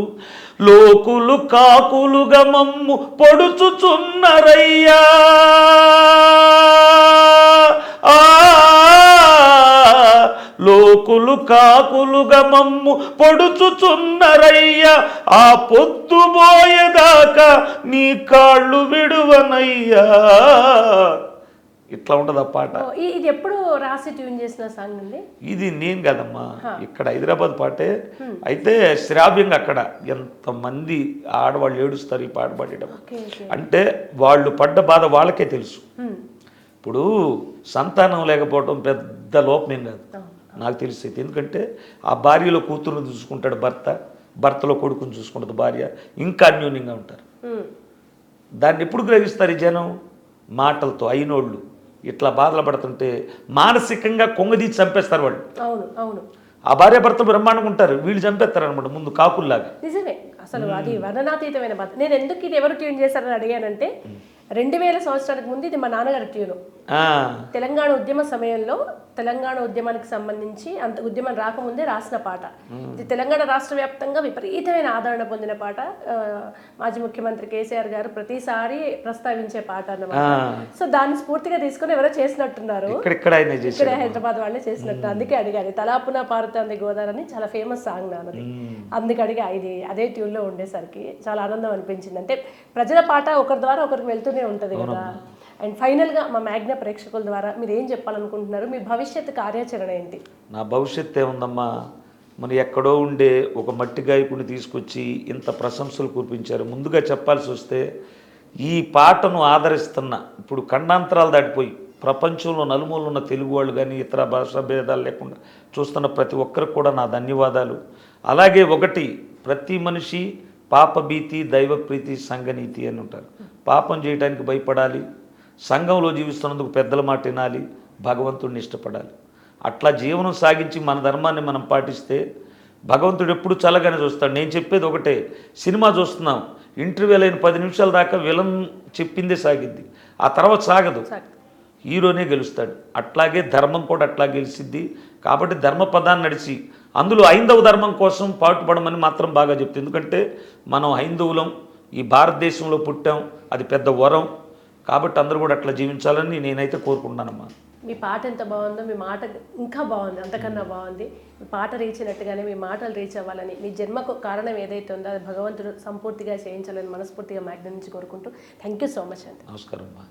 లోకులు కాకులుగా మమ్ము పొడుచుచున్నరయ్యా, లోకులు కాకులుగా మమ్ము పొడుచుచున్నరయ్యా, ఆ పొద్దుబోయేదాకా నీ కాళ్ళు విడువనయ్యా. ఇట్లా ఉండదు ఆ పాట. ఇది ఎప్పుడు రాసి ట్యూన్ చేసిన సాంగ్ అండి? ఇది నేను కదమ్మా, ఇక్కడ హైదరాబాద్ పాటే. అయితే శ్రావ్యంగా అక్కడ ఎంతమంది ఆడవాళ్ళు ఏడుస్తారు ఈ పాట పాడేటప్పుడు. అంటే వాళ్ళు పడ్డ బాధ వాళ్ళకే తెలుసు. ఇప్పుడు సంతానం లేకపోవడం పెద్ద లోపమేం కాదు, నాకు తెలిసేది. ఎందుకంటే ఆ భార్యలో కూతురుని చూసుకుంటాడు భర్త, భర్తలో కొడుకుని చూసుకుంటుంది భార్య, ఇంకా అన్యోన్యంగా ఉంటారు. దాన్ని ఎప్పుడు గ్రహిస్తారు ఈ జనం? మాటలతో. అయినోళ్ళు ఇట్లా బాధలు పడుతుంటే మానసికంగా కొంగదీసి చంపేస్తారు వాళ్ళు. ఆ భార్య భర్తలు బ్రహ్మాండంగా ఉంటారు, వీళ్ళు చంపేస్తారు అనమాట ముందు కాకుల్లాగా. నిజమే, అసలు అది వర్ణనాతీతమైన బాధ. నేను ఎందుకు ఇది ఎవరు ట్యూన్ చేశారని అడిగానంటే 2000 సంవత్సరాలకు ముందు ఇది మా నాన్నగారి ట్యూను. తెలంగాణ ఉద్యమ సమయంలో తెలంగాణ ఉద్యమానికి సంబంధించి అంత ఉద్యమం రాకముందే రాసిన పాట. ఇది తెలంగాణ రాష్ట్ర వ్యాప్తంగా విపరీతమైన ఆదరణ పొందిన పాట. మాజీ ముఖ్యమంత్రి కేసీఆర్ గారు ప్రతిసారి ప్రస్తావించే పాట అన్నమాట. సో దాన్ని స్ఫూర్తిగా తీసుకుని ఎవరో చేసినట్టున్నారు, ఇక్కడ హైదరాబాద్ వాళ్ళే చేసినట్టు. అందుకే అడిగాను, తలాపున పారుతుంది గోదావరి అని చాలా ఫేమస్ సాంగ్ నాన్నది. అందుకే అడిగా, ఇది అదే ట్యూన్లో ఉండేసరికి చాలా ఆనందం అనిపించింది. అంటే ప్రజల పాట ఒకరి ద్వారా ఒకరికి వెళ్తూనే ఉంటుంది కదా. అండ్ ఫైనల్గా మా మ్యాగ్నా ప్రేక్షకుల ద్వారా మీరు ఏం చెప్పాలనుకుంటున్నారు? మీ భవిష్యత్తు కార్యాచరణ ఏంటి? నా భవిష్యత్తు ఏముందమ్మా, మన ఎక్కడో ఉండే ఒక మట్టి గాయకుని తీసుకొచ్చి ఇంత ప్రశంసలు కురిపించారు. ముందుగా చెప్పాల్సి వస్తే ఈ పాటను ఆదరిస్తున్న, ఇప్పుడు ఖండాంతరాలు దాటిపోయి ప్రపంచంలో నలుమూలలు ఉన్న తెలుగు వాళ్ళు కానీ ఇతర భాషా భేదాలు లేకుండా చూస్తున్న ప్రతి ఒక్కరికి కూడా నా ధన్యవాదాలు. అలాగే ఒకటి, ప్రతి మనిషి పాపభీతి దైవప్రీతి సంఘనీతి అని ఉంటారు. పాపం చేయడానికి భయపడాలి, సంఘంలో జీవిస్తున్నందుకు పెద్దల మాట వినాలి, భగవంతుడిని ఇష్టపడాలి. అట్లా జీవనం సాగించి మన ధర్మాన్ని మనం పాటిస్తే భగవంతుడు ఎప్పుడు చల్లగానే చూస్తాడు. నేను చెప్పేది ఒకటే, సినిమా చూస్తున్నాం, ఇంటర్వ్యూలు అయిన 10 నిమిషాల దాకా విలన్ చెప్పిందే సాగిద్ది, ఆ తర్వాత సాగదు, హీరోనే గెలుస్తాడు. అట్లాగే ధర్మం కూడా అట్లా గెలిచిద్ది. కాబట్టి ధర్మపదాన్ని నడిచి అందులో హైందవ ధర్మం కోసం పాటుపడమని మాత్రం బాగా చెప్తుంది. ఎందుకంటే మనం హైందవులం, ఈ భారతదేశంలో పుట్టాం, అది పెద్ద వరం. కాబట్టి అందరూ కూడా అట్లా జీవించాలని నేనైతే కోరుకుంటున్నానమ్మా. మీ పాట ఎంత బాగుందో, మీ మాట ఇంకా బాగుంది, అంతకన్నా బాగుంది. మీ పాట రీచ్ అయినట్టుగానే మీ మాటలు రీచ్ అవ్వాలని, మీ జన్మకు కారణం ఏదైతే ఉందో అది భగవంతుడు సంపూర్తిగా చేయించాలని మనస్ఫూర్తిగా మ్యాగ్నా నుంచి కోరుకుంటూ థ్యాంక్ యూ సో మచ్ అండి. నమస్కారం అమ్మా.